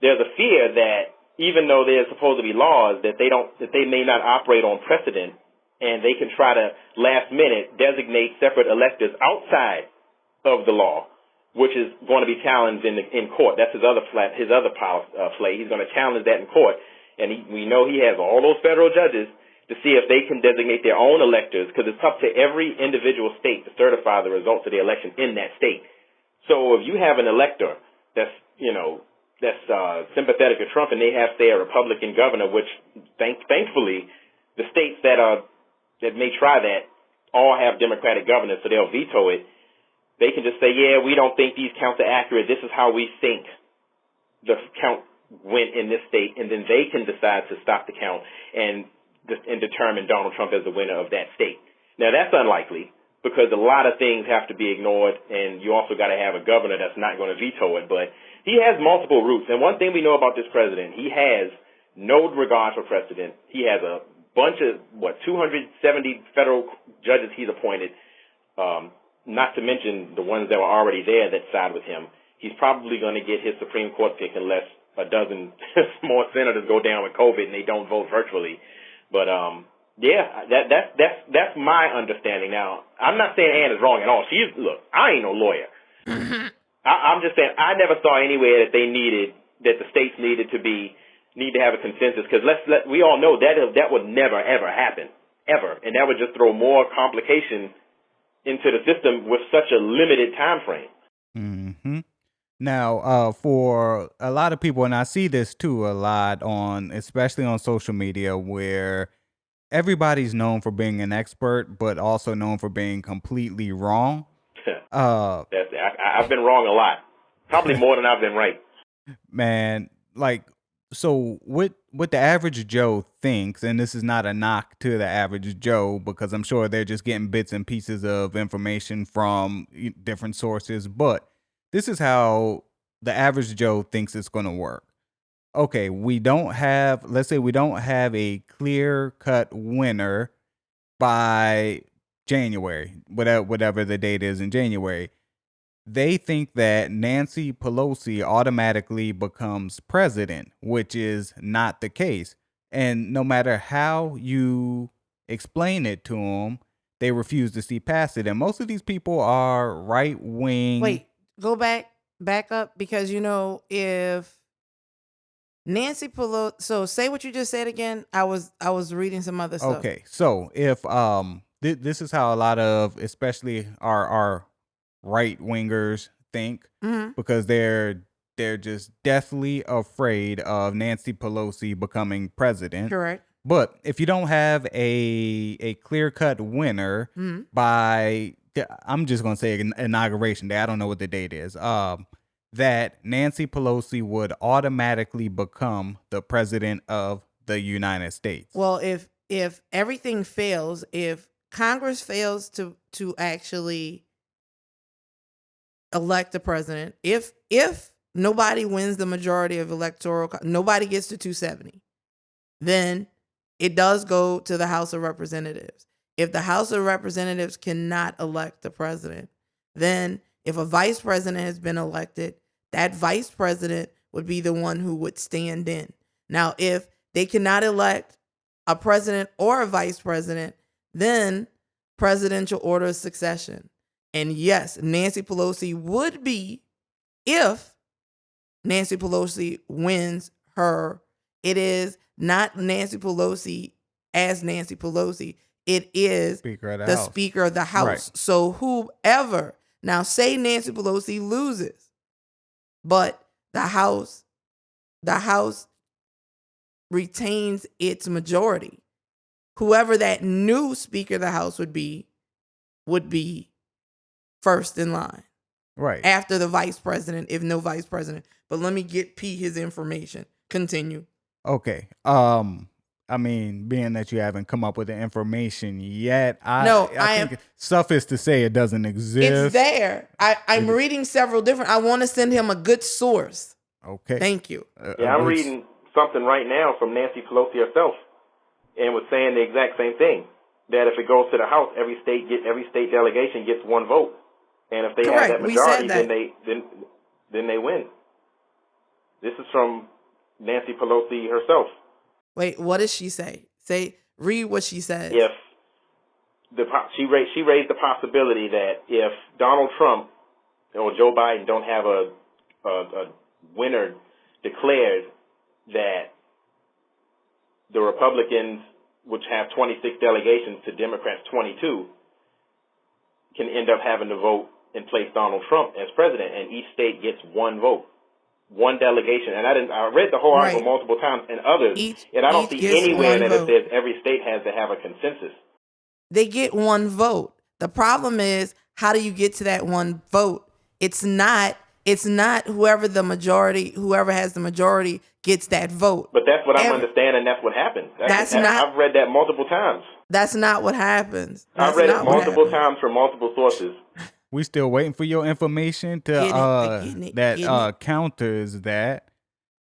There's a fear that even though there's supposed to be laws, that they may not operate on precedent, and they can try to last minute designate separate electors outside of the law, which is going to be challenged in court. That's his other play. He's going to challenge that in court, and we know he has all those federal judges to see if they can designate their own electors, because it's up to every individual state to certify the results of the election in that state. So if you have an elector that's sympathetic to Trump, and they have, say, a Republican governor, which thankfully the states that may try that all have Democratic governors, so they'll veto it. They can just say, yeah, we don't think these counts are accurate. This is how we think the count went in this state, and then they can decide to stop the count and determine Donald Trump as the winner of that state. Now, that's unlikely, because a lot of things have to be ignored, and you also got to have a governor that's not going to veto it. But he has multiple routes, and one thing we know about this president, he has no regard for precedent. He has a bunch of, 270 federal judges he's appointed, not to mention the ones that were already there that side with him. He's probably going to get his Supreme Court pick unless a dozen more senators go down with COVID and they don't vote virtually. But that's my understanding. Now, I'm not saying Ann is wrong at all. Look, I ain't no lawyer. I'm just saying I never saw anywhere that the states need to have a consensus, because we all know that would never ever happen, ever, and that would just throw more complication into the system with such a limited time frame. Mm-hmm. Now, for a lot of people, and I see this too a lot especially on social media, where everybody's known for being an expert, but also known for being completely wrong. I've been wrong a lot, probably more than I've been right. Man, so what the average Joe thinks, and this is not a knock to the average Joe, because I'm sure they're just getting bits and pieces of information from different sources, but this is how the average Joe thinks it's going to work. Okay, let's say we don't have a clear-cut winner by January, whatever the date is in January. They think that Nancy Pelosi automatically becomes president, which is not the case. And no matter how you explain it to them, they refuse to see past it. And most of these people are right wing. Wait, go back up, because if Nancy Pelosi, so say what you just said again. I was reading some other stuff. Okay, so if this is how a lot of, especially our right wingers think, because they're just deathly afraid of Nancy Pelosi becoming president. Correct. But if you don't have a clear-cut winner by, I'm just going to say inauguration day, I don't know what the date is, that Nancy Pelosi would automatically become the president of the United States. Well, if everything fails, if Congress fails to actually elect a president, if nobody wins the majority of nobody gets to 270, then it does go to the House of Representatives. If the House of Representatives cannot elect the president, then if a vice president has been elected, that vice president would be the one who would stand in. Now, if they cannot elect a president or a vice president, then presidential order of succession. And yes, Nancy Pelosi would be, if Nancy Pelosi wins her. It is not Nancy Pelosi as Nancy Pelosi. It is Speaker of the the House. Speaker of the House. Right. So whoever, now say Nancy Pelosi loses, but the House retains its majority. Whoever that new Speaker of the House would be first in line. Right. After the vice president, if no vice president. But let me get P his information. Continue. Okay. I mean, being that you haven't come up with the information yet, I think suffice to say it doesn't exist. It's there. I'm reading several different. I want to send him a good source. Okay. Thank you. Yeah, I'm reading something right now from Nancy Pelosi herself, and was saying the exact same thing. That if it goes to the House, every state delegation gets one vote, and if they Correct. have that We said majority, that. then they win. This is from Nancy Pelosi herself. Wait, what does she say? Read what she says. If she raised the possibility that if Donald Trump or Joe Biden don't have a winner declared, that the Republicans, which have 26 delegations to Democrats 22, can end up having to vote and place Donald Trump as president, and each state gets one vote, one delegation. And I read the whole article multiple times, and others, and I don't see anywhere that it says every state has to have a consensus. They get one vote. The problem is, how do you get to that one vote? It's not whoever has the majority gets that vote. But that's what I'm understanding. That's what happened. I've read that multiple times. That's not what happens. I've read it multiple times from multiple sources. We still waiting for your information to counters that,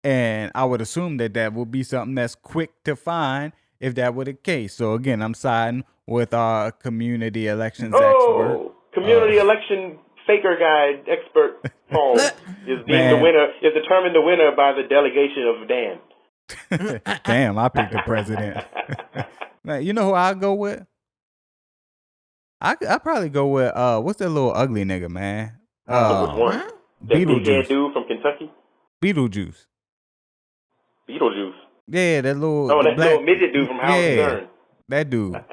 and I would assume that would be something that's quick to find if that were the case. So again, I'm siding with our community elections expert. Community election faker guy expert Paul is determined the winner by the delegation of Dan. Damn, I picked the president. Man, you know who I'll go with? I probably go with what's that little ugly nigga, man? Which one? That big dude from Kentucky? Beetlejuice. Yeah, that little little midget dude from Howard Stern. That dude.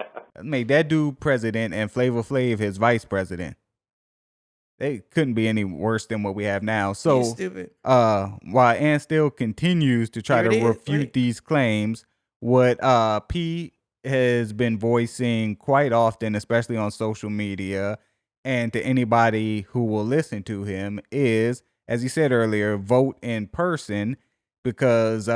Make that dude president and Flavor Flav his vice president. They couldn't be any worse than what we have now. So, you're stupid. While Ann still continues to try to refute these claims, what P has been voicing quite often, especially on social media, and to anybody who will listen to him, is, as he said earlier, vote in person, because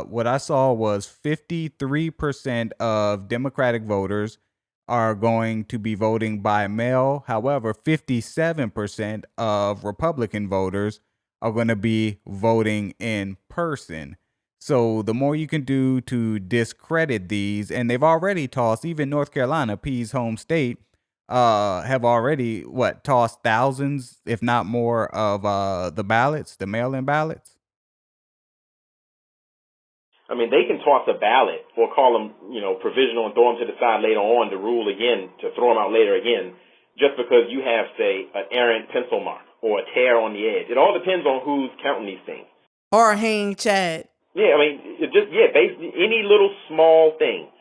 what I saw was 53% of Democratic voters are going to be voting by mail. However, 57% of Republican voters are going to be voting in person. So the more you can do to discredit these, and they've already tossed, even North Carolina, P's home state, have already, tossed thousands, if not more, of the ballots, the mail-in ballots? I mean, they can toss a ballot or call them, provisional and throw them to the side later on to rule again, to throw them out later again, just because you have, say, an errant pencil mark or a tear on the edge. It all depends on who's counting these things. Or hang Chad. Yeah, I mean, basically any little small thing.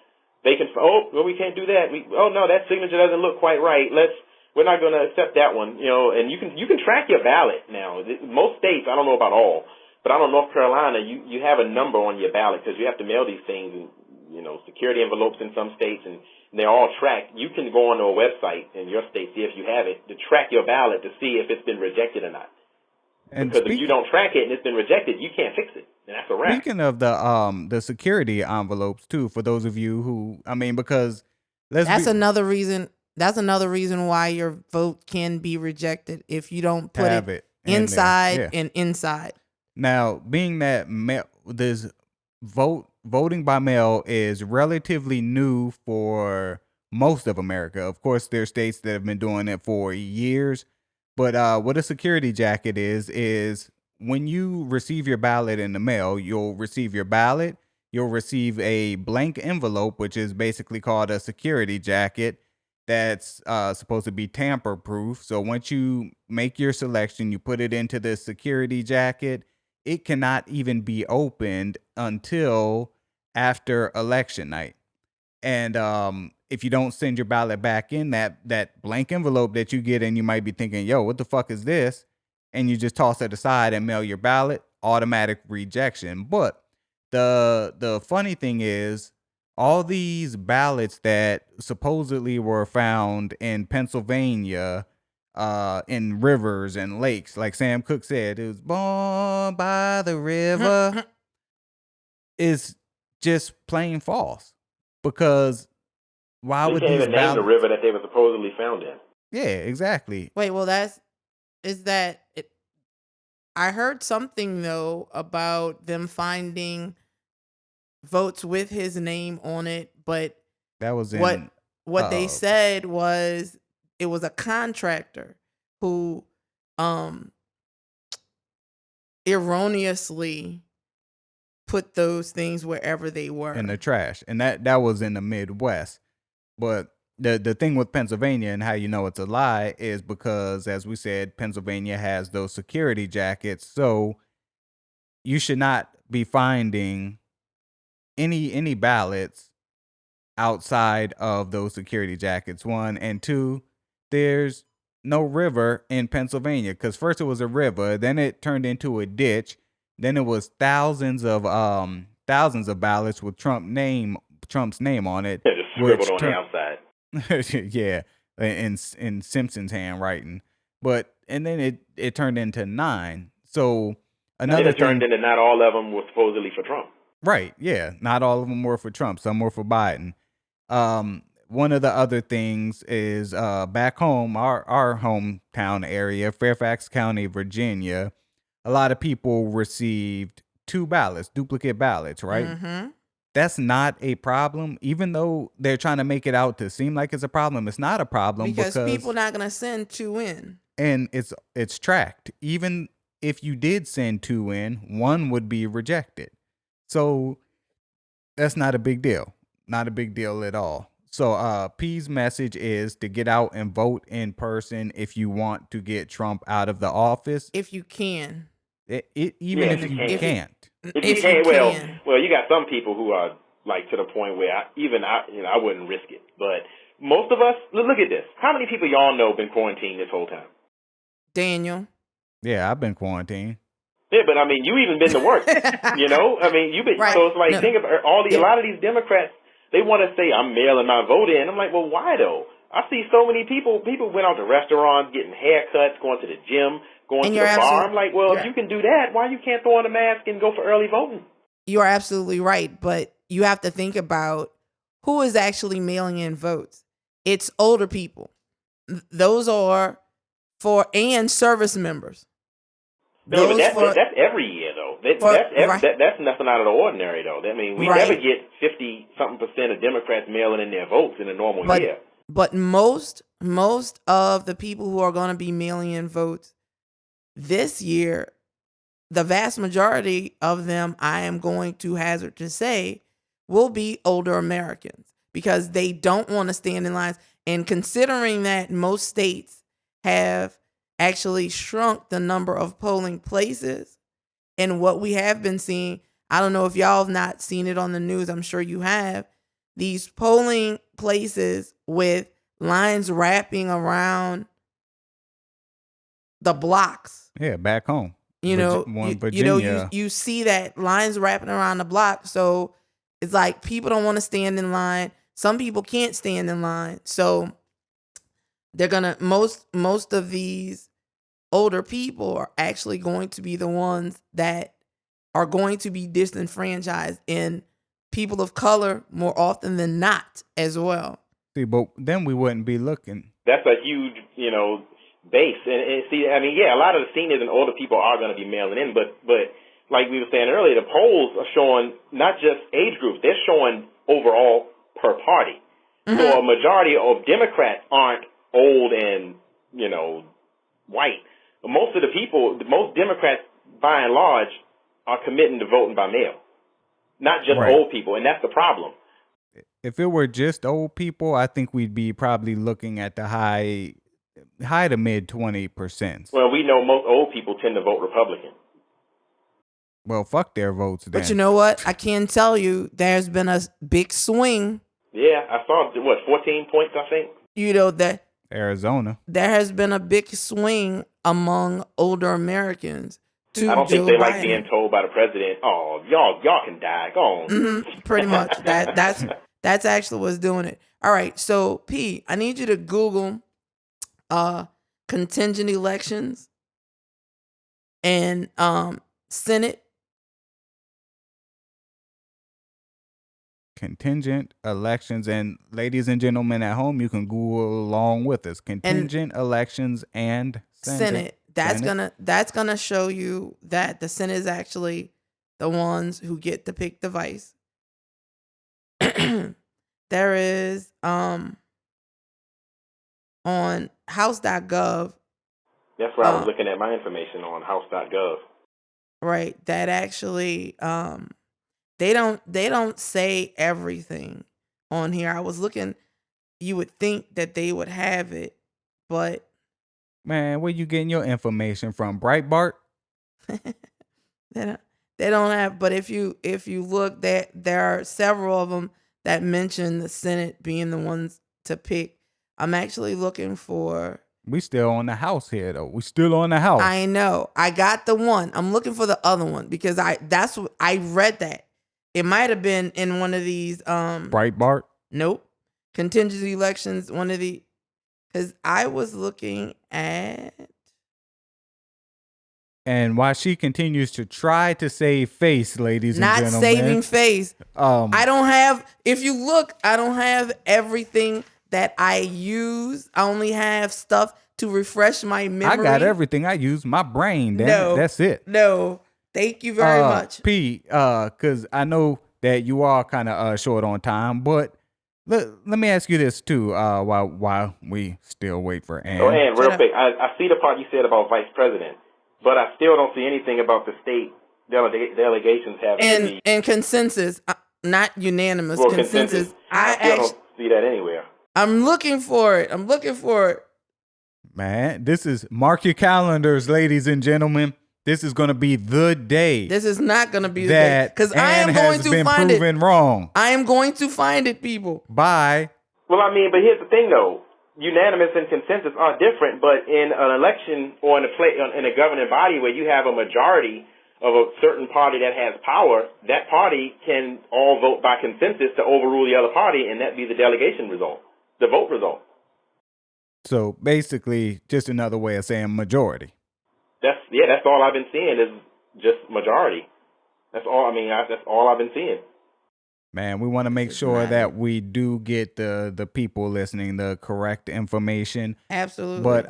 They can, we can't do that. No, that signature doesn't look quite right. We're not going to accept that one. And you can track your ballot now. Most states, I don't know about all, but I know North Carolina, you have a number on your ballot because you have to mail these things in, security envelopes in some states, and they're all tracked. You can go onto a website in your state, see if you have it, to track your ballot to see if it's been rejected or not. And because if you don't track it and it's been rejected, you can't fix it, and that's a wrap. Speaking of the security envelopes too, for those of you who, because that's another reason why your vote can be rejected if you don't put it inside and inside. Now, being that this vote voting by mail is relatively new for most of America. Of course, there's states that have been doing it for years, but what a security jacket is when you receive your ballot in the mail, you'll receive your ballot, you'll receive a blank envelope, which is basically called a security jacket. That's supposed to be tamper proof. So once you make your selection, you put it into the security jacket. It cannot even be opened until after election night. And if you don't send your ballot back in that blank envelope that you get, and you might be thinking, "Yo, what the fuck is this?" and you just toss it aside and mail your ballot, automatic rejection. But the funny thing is, all these ballots that supposedly were found in Pennsylvania, in rivers and lakes, like Sam Cooke said, it was born by the river, is just plain false. Because why They would can't these even name the ballots? river that they were supposedly found in. Yeah, exactly. Wait, well, I heard something though about them finding votes with his name on it, but That was what in what they said was it was a contractor who um erroneously put those things wherever they were. in the trash, and that was in the Midwest. But the thing with Pennsylvania and how you know it's a lie is because, as we said, Pennsylvania has those security jackets, so you should not be finding any ballots outside of those security jackets. One and two, there's no river in Pennsylvania, because first it was a river, then it turned into a ditch, then it was thousands of ballots with Trump's name on it, Just scribbled on the outside. yeah, in Simpson's handwriting. But and then it turned into 9. So another It turned thing, into not all of them were supposedly for Trump. right? Yeah, not all of them were for Trump. Some were for Biden. One of the other things is back home, our hometown area, Fairfax County, Virginia. A lot of people received 2 ballots, duplicate ballots, right? Mm-hmm. That's not a problem, even though they're trying to make it out to seem like it's a problem. It's not a problem Because people not gonna send 2 in. and it's tracked. Even if you did send 2 in, 1 would be rejected. So that's not a big deal. Not a big deal at all. So P's message is to get out and vote in person if you want to get Trump out of the office. If you can. Even if you can't. If you can't, well, you got some people who are like to the point where I wouldn't risk it. But most of us, look at this. How many people y'all know been quarantined this whole time? Daniel. Yeah, I've been quarantined. Yeah, but I mean, you even been to work. I mean, you've been. Right. So it's like, think about a lot of these Democrats. They want to say I'm mailing my vote in. I'm like, well, why though? I see so many people. People went out to restaurants, getting haircuts, going to the gym, going to the bar. I'm like, well, if you can do that, why you can't throw on a mask and go for early voting? You are absolutely right, but you have to think about who is actually mailing in votes. It's older people. Those are and service members. No, but that's every year though. That's nothing out of the ordinary though. I mean, we never get 50-something% of Democrats mailing in their votes in a normal year. But most of the people who are going to be mailing in votes this year, the vast majority of them, I am going to hazard to say, will be older Americans because they don't want to stand in lines. And considering that most states have actually shrunk the number of polling places, and what we have been seeing, I don't know if y'all have not seen it on the news, I'm sure you have, these polling places with lines wrapping around the blocks. Yeah, back home. Virginia. You see that lines wrapping around the block. So it's like people don't want to stand in line. Some people can't stand in line. So they're gonna most of these older people are actually going to be the ones that are going to be disenfranchised, and people of color more often than not as well. See, but then we wouldn't be looking. That's a huge, base. And see, I mean, yeah, a lot of the seniors and older people are going to be mailing in, but like we were saying earlier, the polls are showing not just age groups, they're showing overall per party. So a majority of Democrats aren't old and, white. But most Democrats, by and large, are committing to voting by mail. Not just old people, and that's the problem. If it were just old people, I think we'd be probably looking at the high to mid 20%. Well, we know most old people tend to vote Republican. Well, fuck their votes then. But you know what? I can tell you there's been a big swing. Yeah, I saw, 14 points, I think? That Arizona. There has been a big swing among older Americans to I don't think Joe they Biden. like being told by the president, oh, y'all can die. Go on. Pretty much. That's actually what's doing it. All right. So, P, I need you to Google contingent elections and Senate. Contingent elections, and ladies and gentlemen at home, you can Google along with us. Contingent elections and Senate. That's gonna show you that the Senate is actually the ones who get to pick the vice. There is on house.gov. That's where I was looking at my information on house.gov. Right. That actually they don't say everything on here. I was looking, you would think that they would have it, but man, where you getting your information from? Breitbart? They don't have, but if you look, there are several of them that mention the Senate being the ones to pick. I'm actually looking for. We still on the House here though. We still on the House. I know. I got the one. I'm looking for the other one because I read that. It might have been in one of these Breitbart? Nope. Contingency elections, one of the, because I was looking at. And while she continues to try to save face, ladies and gentlemen. Not saving face. I don't have, if you look, I don't have everything that I use. I only have stuff to refresh my memory. I got everything. I use my brain. That's it. No. Thank you very much. P, because I know that you are kind of short on time, but let me ask you this too, while we still wait for Ann. So Ann, real quick, I see the part you said about vice president, but I still don't see anything about the state delegations having and consensus, not unanimous. Well, consensus. I still don't see that anywhere. I'm looking for it. Man, this is, mark your calendars, ladies and gentlemen. This is going to be the day. This is not going to be the day. Because I am going to find it. Proven wrong. I am going to find it, people. Bye. Well, I mean, but here's the thing, though. Unanimous and consensus are different, but in an election or in a governing body where you have a majority of a certain party that has power, that party can all vote by consensus to overrule the other party, and that be the delegation result, the vote result. So basically, just another way of saying majority. That's all I've been seeing is just majority. That's all. I mean, that's all I've been seeing. Man, we want to make sure that we do get the people listening the correct information. Absolutely. But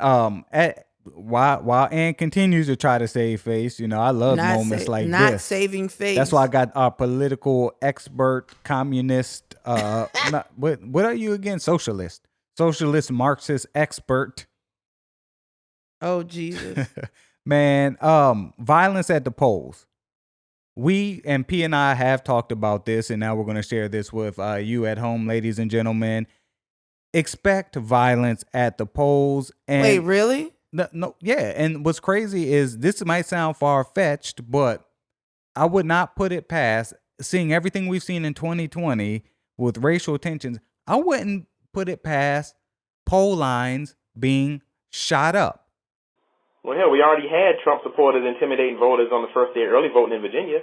while Ann continues to try to save face, I love moments like this. Not saving face. That's why I got our political expert, communist. What are you again? Socialist, Marxist expert. Oh Jesus. Man, violence at the polls. We and P and I have talked about this, and now we're going to share this with you at home, ladies and gentlemen. Expect violence at the polls. And wait, really? No, yeah. And what's crazy is this might sound far-fetched, but I would not put it past, seeing everything we've seen in 2020 with racial tensions, I wouldn't put it past poll lines being shot up. Well, hell, we already had Trump supporters intimidating voters on the first day of early voting in Virginia.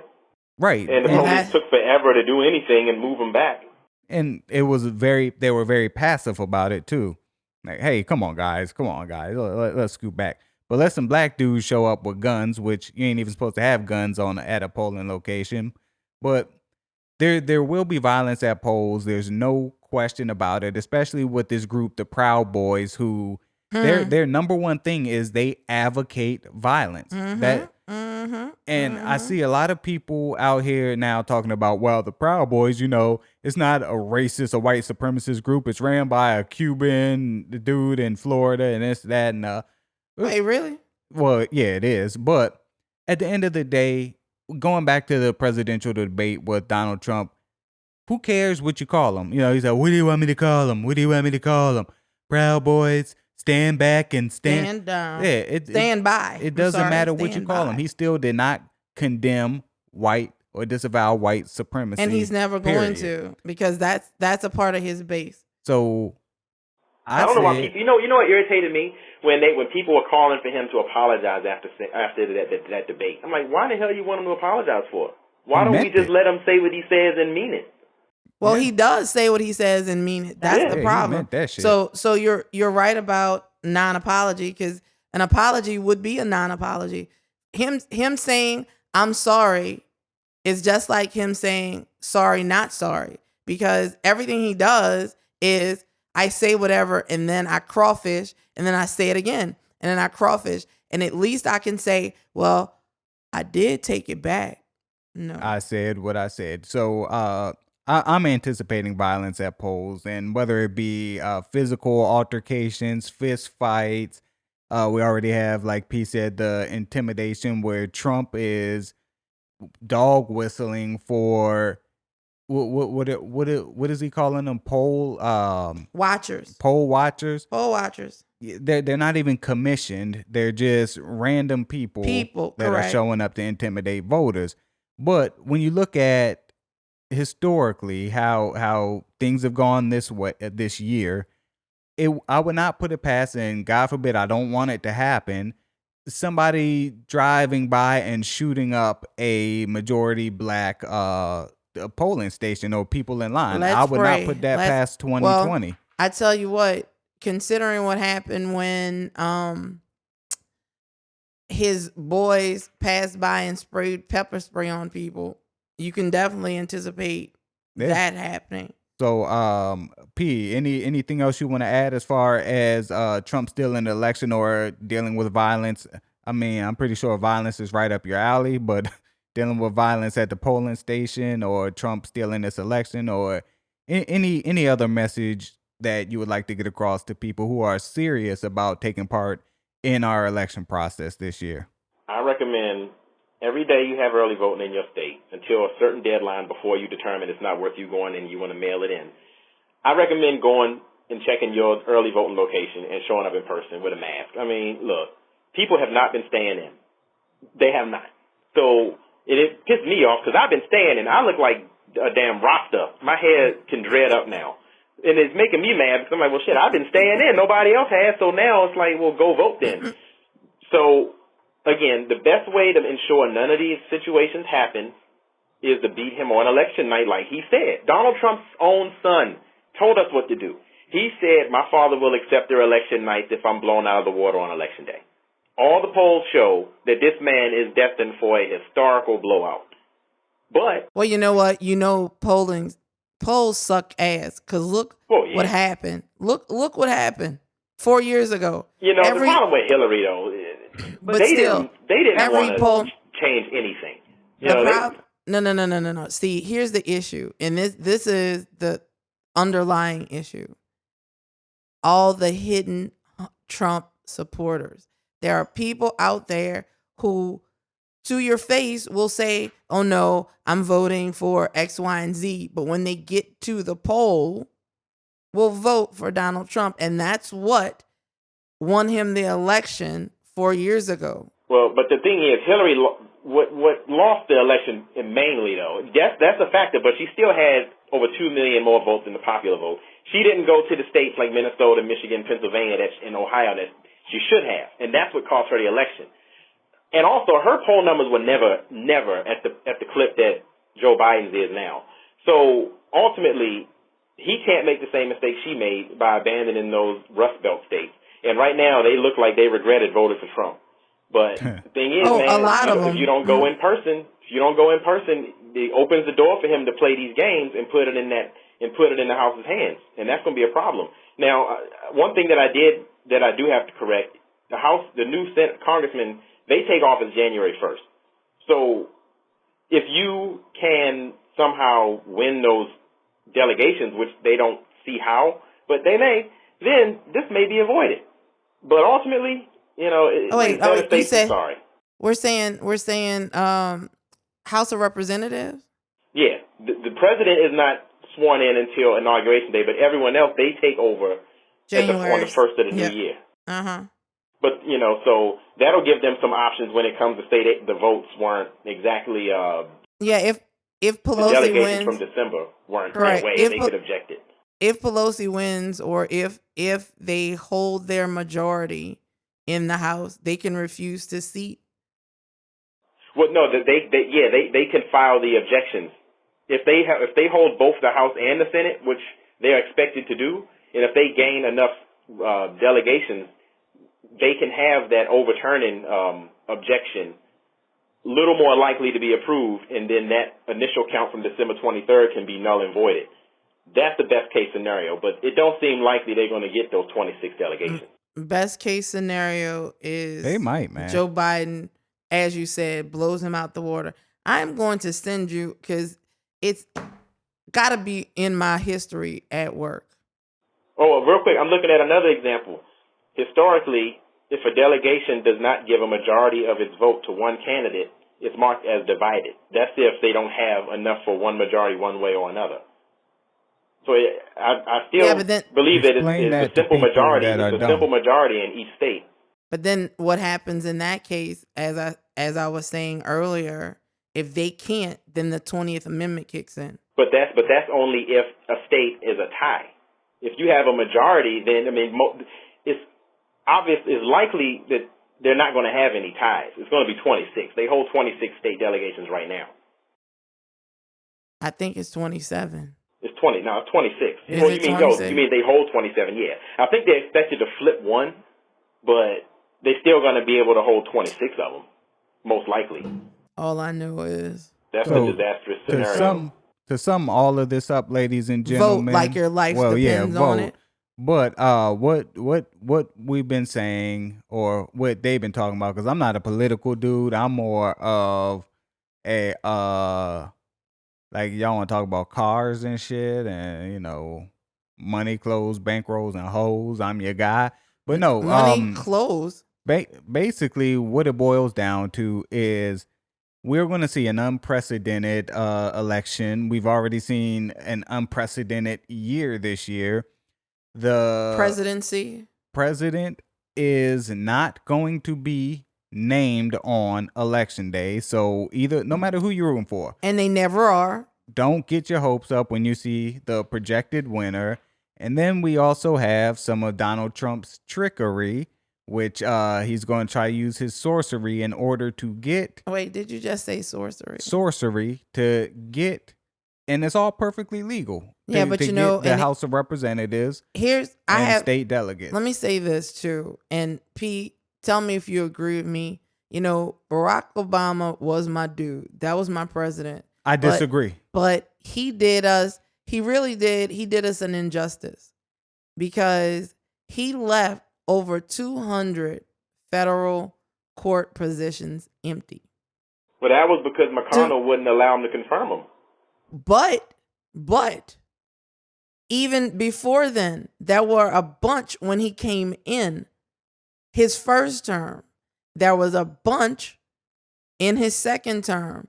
Right. And the police took forever to do anything and move them back. And they were very passive about it too. Like, hey, come on, guys. Let's scoot back. But let some black dudes show up with guns, which you ain't even supposed to have guns at a polling location. But there will be violence at polls. There's no question about it, especially with this group, the Proud Boys, who their number one thing is they advocate violence. And I see a lot of people out here now talking about, well, the Proud Boys, it's not a racist, a white supremacist group. It's ran by a Cuban dude in Florida and this, that, and Wait, really? well, yeah, it is. But at the end of the day, going back to the presidential debate with Donald Trump, who cares what you call them? He's like, what do you want me to call them? What do you want me to call them? Proud Boys, stand back and stand down. Yeah, Stand by. it doesn't matter what you call him. He still did not condemn white or disavow white supremacy. And he's never going to, because that's a part of his base. So I don't know why people. You know what irritated me when people were calling for him to apologize after that debate. I'm like, why the hell you want him to apologize for? Why don't we just let him say what he says and mean it? Well, he does say what he says and mean it. That's the problem. He meant that shit. So you're right about non-apology, because an apology would be a non-apology. Him saying I'm sorry is just like him saying sorry, not sorry, because everything he does is I say whatever and then I crawfish and then I say it again and then I crawfish, and at least I can say, well, I did take it back. No, I said what I said. So I'm anticipating violence at polls, and whether it be physical altercations, fist fights. We already have, like P said, the intimidation where Trump is dog whistling for what is he calling them? Poll watchers. Poll watchers. Poll watchers. They're not even commissioned. They're just random people that correct. are showing up to intimidate voters. But when you look at historically how things have gone this year, I would not put it past, and God forbid, I don't want it to happen, somebody driving by and shooting up a majority black polling station or people in line. I would not put that past 2020. Well, I tell you what, considering what happened when his boys passed by and sprayed pepper spray on people, you can definitely anticipate that happening. So, P, anything else you want to add as far as Trump still in the election or dealing with violence? I mean, I'm pretty sure violence is right up your alley, but dealing with violence at the polling station or Trump still in this election, or any other message that you would like to get across to people who are serious about taking part in our election process this year? I recommend every day you have early voting in your state until a certain deadline before you determine it's not worth you going and you want to mail it in. I recommend going and checking your early voting location and showing up in person with a mask. I mean, look, people have not been staying in. They have not. So it pissed me off because I've been staying in. I look like a damn Rasta. My hair can dread up now. And it's making me mad because I'm like, well, shit, I've been staying in. Nobody else has. So now it's like, well, go vote then. So, again, the best way to ensure none of these situations happen is to beat him on election night, like he said. Donald Trump's own son told us what to do. He said, my father will accept their election nights if I'm blown out of the water on election day. All the polls show that this man is destined for a historical blowout. But, well, you know what? Polls suck ass, because look what happened. Look what happened 4 years ago. You know, the problem with Hillary, though, but they still, didn't want to change anything. No. See, here's the issue, and this is the underlying issue. All the hidden Trump supporters. There are people out there who, to your face, will say, oh no, I'm voting for X, Y, and Z. But when they get to the poll, will vote for Donald Trump. And that's what won him the election 4 years ago. Well, but the thing is, Hillary, what lost the election mainly, though, that's a factor, but she still had over 2 million more votes than the popular vote. She didn't go to the states like Minnesota, Michigan, Pennsylvania, and Ohio that she should have. And that's what cost her the election. And also, her poll numbers were never at the clip that Joe Biden's is now. So ultimately, he can't make the same mistake she made by abandoning those Rust Belt states. And right now, they look like they regretted voting for Trump. But the thing is, man, if you don't go in person, it opens the door for him to play these games and put it in the House's hands, and that's going to be a problem. Now, one thing that I do have to correct: the new Senate congressmen, they take office January 1st. So if you can somehow win those delegations, which they don't see how, but they may, then this may be avoided. But ultimately, wait, you said sorry. we're saying House of Representatives? Yeah, the president is not sworn in until inauguration day, but everyone else, they take over January on the first of the Yep. new year. Uh-huh. But, so that'll give them some options when it comes to say that the votes weren't exactly, Yeah, if the Pelosi delegations wins, from December weren't Correct. that way, If they could object it. if Pelosi wins, or if they hold their majority in the House, they can refuse to seat. Well, no, they can file the objections. If they hold both the House and the Senate, which they're expected to do, and if they gain enough delegations, they can have that overturning objection little more likely to be approved, and then that initial count from December 23rd can be null and voided. That's the best case scenario, but it don't seem likely they're going to get those 26 delegations. Best case scenario is They might, man. Joe Biden, as you said, blows him out the water. I'm going to send you, because it's got to be in my history at work. Oh, real quick, I'm looking at another example. Historically, if a delegation does not give a majority of its vote to one candidate, it's marked as divided. That's if they don't have enough for one majority one way or another. So I still believe that it's a simple majority. It's a simple majority in each state. But then what happens in that case, as I was saying earlier, if they can't, then the 20th Amendment kicks in. But that's only if a state is a tie. If you have a majority, then it's obvious, it's likely that they're not going to have any ties. It's going to be 26. They hold 26 state delegations right now. I think it's 27. It's 20. No, it's 26. Is it 26? You mean they hold 27? Yeah. I think they expected to flip one, but they're still going to be able to hold 26 of them, most likely. All I know is that's a disastrous scenario. To sum all of this up, ladies and gentlemen, vote like your life depends on it. But what we've been saying, or what they've been talking about, because I'm not a political dude. I'm more of a like, y'all want to talk about cars and shit, and money, clothes, bankrolls, and hoes. I'm your guy. But no, money, clothes. Basically, what it boils down to is we're going to see an unprecedented election. We've already seen an unprecedented year this year. The presidency. President is not going to be named on election day. So no matter who you're rooting for. And they never are. Don't get your hopes up when you see the projected winner. And then we also have some of Donald Trump's trickery, which he's going to try to use his sorcery in order to get... Wait, did you just say sorcery? Sorcery to get... And it's all perfectly legal. Yeah, but the House of Representatives state delegates. Let me say this too. And Pete, tell me if you agree with me. Barack Obama was my dude. That was my president. I disagree. But he did us an injustice, because he left over 200 federal court positions empty. Well, that was because McConnell wouldn't allow him to confirm them. But even before then, there were a bunch when he came in his first term. There was a bunch in his second term.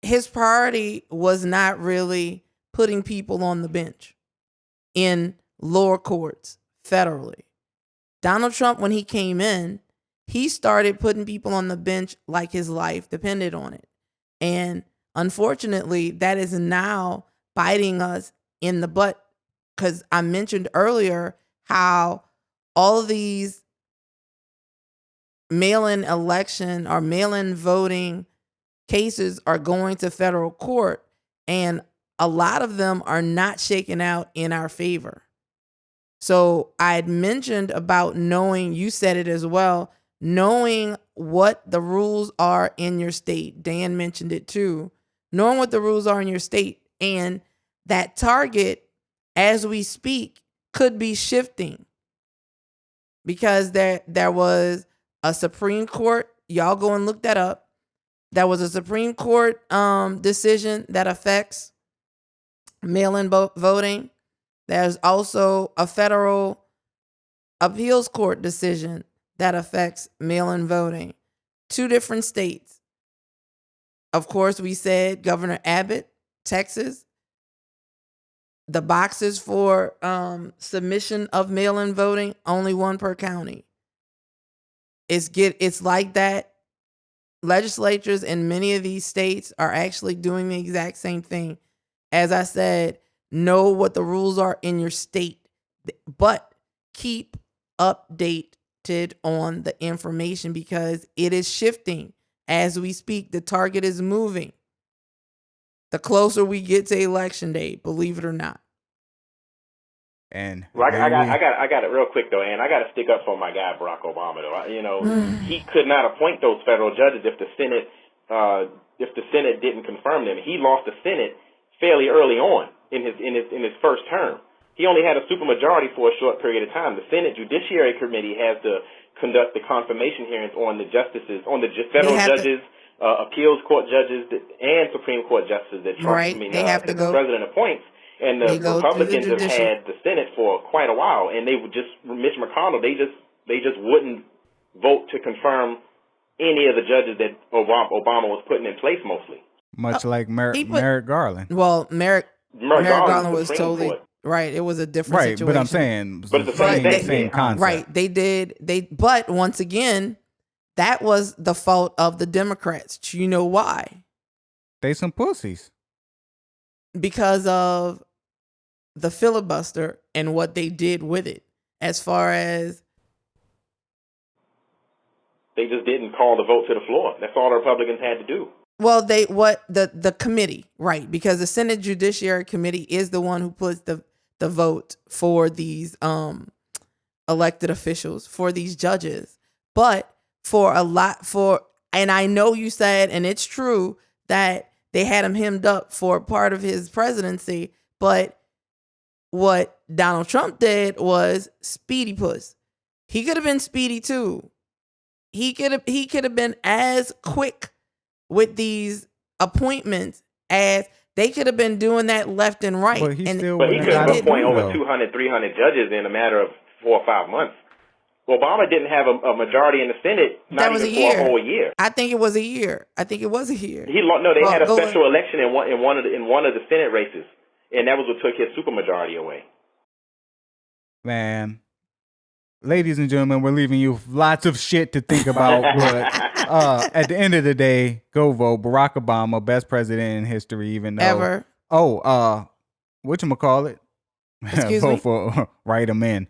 His priority was not really putting people on the bench in lower courts federally. Donald Trump, when he came in, he started putting people on the bench like his life depended on it. And unfortunately, that is now biting us in the butt, because I mentioned earlier how all of these mail-in election or mail-in voting cases are going to federal court, and a lot of them are not shaken out in our favor. So I had mentioned about knowing, you said it as well, knowing what the rules are in your state. Dan mentioned it too. Knowing what the rules are in your state, and that target, as we speak, could be shifting, because there was a Supreme Court, y'all go and look that up. That was a Supreme Court decision that affects mail-in voting. There's also a federal appeals court decision that affects mail-in voting. 2 different states. Of course, we said Governor Abbott, Texas. The boxes for submission of mail-in voting, only 1 per county. It's like that. Legislatures in many of these states are actually doing the exact same thing. As I said, know what the rules are in your state, but keep updated on the information because it is shifting as we speak. The target is moving. The closer we get to election day, believe it or not. And well, I got it real quick though, and I got to stick up for my guy Barack Obama though. He could not appoint those federal judges if the Senate didn't confirm them. He lost the Senate fairly early on in his first term. He only had a supermajority for a short period of time. The Senate Judiciary Committee has to conduct the confirmation hearings on the justices, on the federal judges, appeals court judges, and Supreme Court justices that the president appoints. And the Republicans have had the Senate for quite a while, and they would just Mitch McConnell. They just wouldn't vote to confirm any of the judges that Obama was putting in place. Mostly, much like Merrick Garland. Well, Merrick Garland was totally right. It was a different situation. But I'm saying, but it's the same concept. Right? But once again, that was the fault of the Democrats. Do you know why? They some pussies. Because of the filibuster and what they did with it, as far as they just didn't call the vote to the floor. That's all the Republicans had to do. Well, the committee, right? Because the Senate Judiciary Committee is the one who puts the vote for these elected officials, for these judges. But and I know you said, and it's true, that they had him hemmed up for part of his presidency, but what Donald Trump did was speedy puss. He could have been speedy too. He could have been as quick with these appointments as they could have been doing that left and right. But he could have appointed over 200, 300 judges in a matter of 4 or 5 months. Obama didn't have a majority in the Senate, not even for a whole year. I think it was a year. They had a special election in one of the Senate races, and that was what took his supermajority away. Man, ladies and gentlemen, we're leaving you lots of shit to think about. But at the end of the day, go vote. Barack Obama, best president in history, even though ever. Whatchamacallit? Vote for write him in.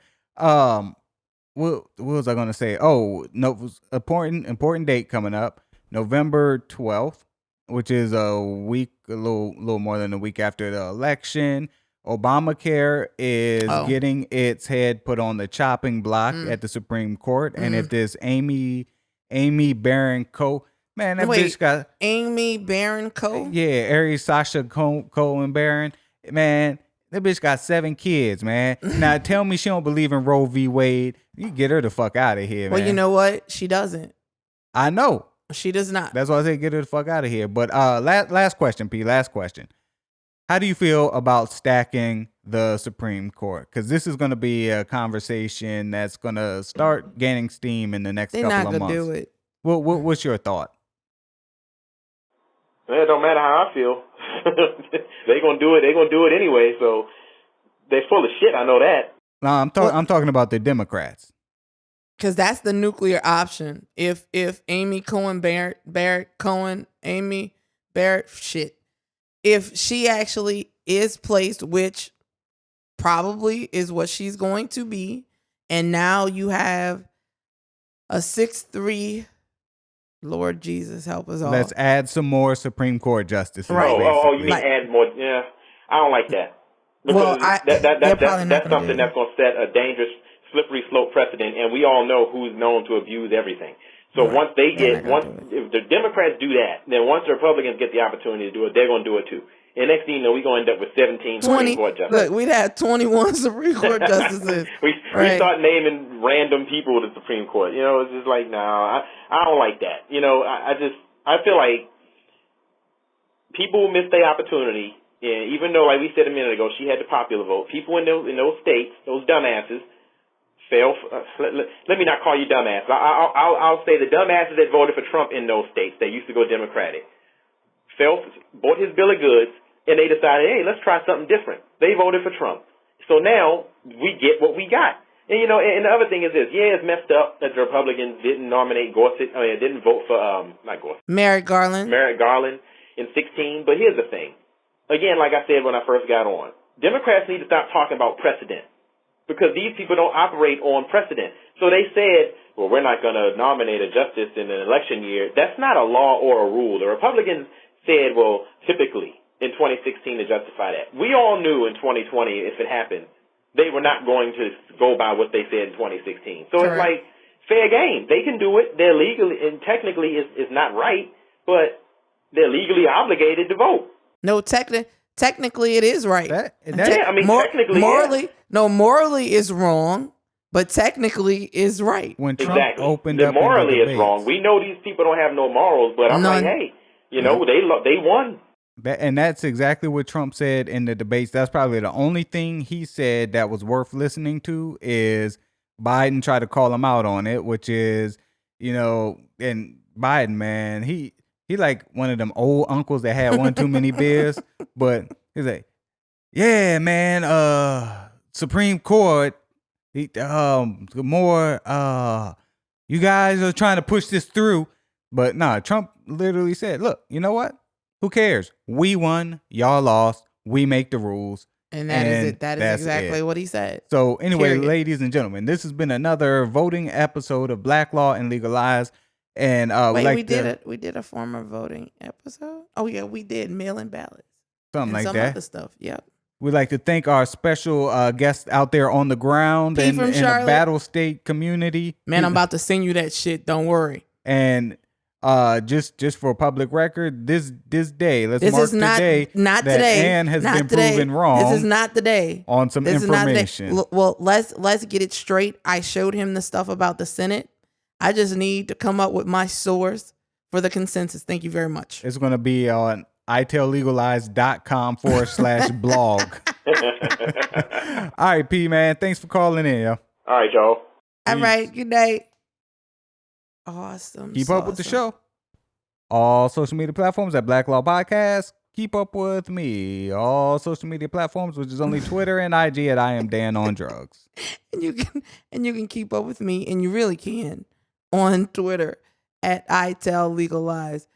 What was I gonna say? Oh, no, it was important date coming up, November 12th, which is a little more than a week after the election. Obamacare is getting its head put on the chopping block at the Supreme Court, and if this Amy Barron Coe, man, bitch got Amy Barron Coe, Aries Sasha Cohen Barron, man. That bitch got 7 kids, man. Now tell me she don't believe in Roe v. Wade. You get her the fuck out of here, man. Well, you know what? She doesn't. I know. She does not. That's why I say get her the fuck out of here. But last question, P. Last question. How do you feel about stacking the Supreme Court? Because this is going to be a conversation that's going to start gaining steam in the next couple of months. They're not going to do it. What's your thought? Well, it don't matter how I feel. They're gonna do it. They're gonna do it anyway. So they're full of shit. I know that. No, I'm talking about the Democrats. Because that's the nuclear option. If Amy Barrett, if she actually is placed, which probably is what she's going to be, and now you have a 6-3. Lord Jesus, help us all. Let's add some more Supreme Court justices. Right. You add more. Yeah, I don't like that. Because that's something that's going to set a dangerous, slippery slope precedent, and we all know who's known to abuse everything. So if the Democrats do that, then once the Republicans get the opportunity to do it, they're going to do it too. And next thing you know, we're going to end up with 17 Supreme Court justices. Look, we'd have 21 Supreme Court justices. we start naming random people to the Supreme Court. You know, it's just like, no, I don't like that. You know, I feel like people missed their opportunity. And even though, like we said a minute ago, she had the popular vote, people in those states, those dumbasses, fell. Let me not call you dumbass. I'll say the dumbasses that voted for Trump in those states that used to go Democratic bought his bill of goods, and they decided, hey, let's try something different. They voted for Trump. So now we get what we got. And, you know, and the other thing is this. Yeah, it's messed up that the Republicans didn't nominate Gorsuch. Didn't vote for, not Gorsuch. Merrick Garland in 16. But here's the thing. Again, like I said when I first got on, Democrats need to stop talking about precedent because these people don't operate on precedent. So they said, well, we're not going to nominate a justice in an election year. That's not a law or a rule. The Republicans said, well, typically in 2016 to justify that. We all knew in 2020, if it happened, they were not going to go by what they said in 2016. So It's like fair game. They can do it. They're legally, and technically it's not right, but they're legally obligated to vote. No, technically it is right. Technically, morally, no, morally is wrong, but technically is right. When Trump opened up morally is wrong. We know these people don't have no morals, but I'm like, hey, you know, they won. And that's exactly what Trump said in the debates. That's probably the only thing he said that was worth listening to is Biden tried to call him out on it, which is, you know, and Biden, man, he like one of them old uncles that had one too many beers, but he's like, yeah, man, Supreme Court, more, you guys are trying to push this through. But nah, Trump literally said, look, you know what? Who cares? We won, y'all lost, we make the rules. And that is it. That is exactly what he said. So anyway, ladies and gentlemen, this has been another voting episode of Black Law and Legal Lies. And we did a former voting episode. Oh yeah, we did mail-in ballots. Something like some that. Other stuff. Yep. We'd like to thank our special guests out there on the ground and in the Battle State community. Man, I'm about to send you that shit. Don't worry. And just for public record, this day, let's mark the day not that today. Ann has not been today. proven wrong. This is not the day. On some information. Well, let's get it straight. I showed him the stuff about the Senate. I just need to come up with my source for the consensus. Thank you very much. It's going to be on itelllegalize.com/blog. All right, P, man. Thanks for calling in, yo. All right, y'all. All right. Good night. Awesome. Keep up with the show. All social media platforms at Black Law Podcast. Keep up with me. All social media platforms, which is only Twitter and IG at I am Dan on Drugs. And you can keep up with me, and you really can, on Twitter at I Tell Legal Lies.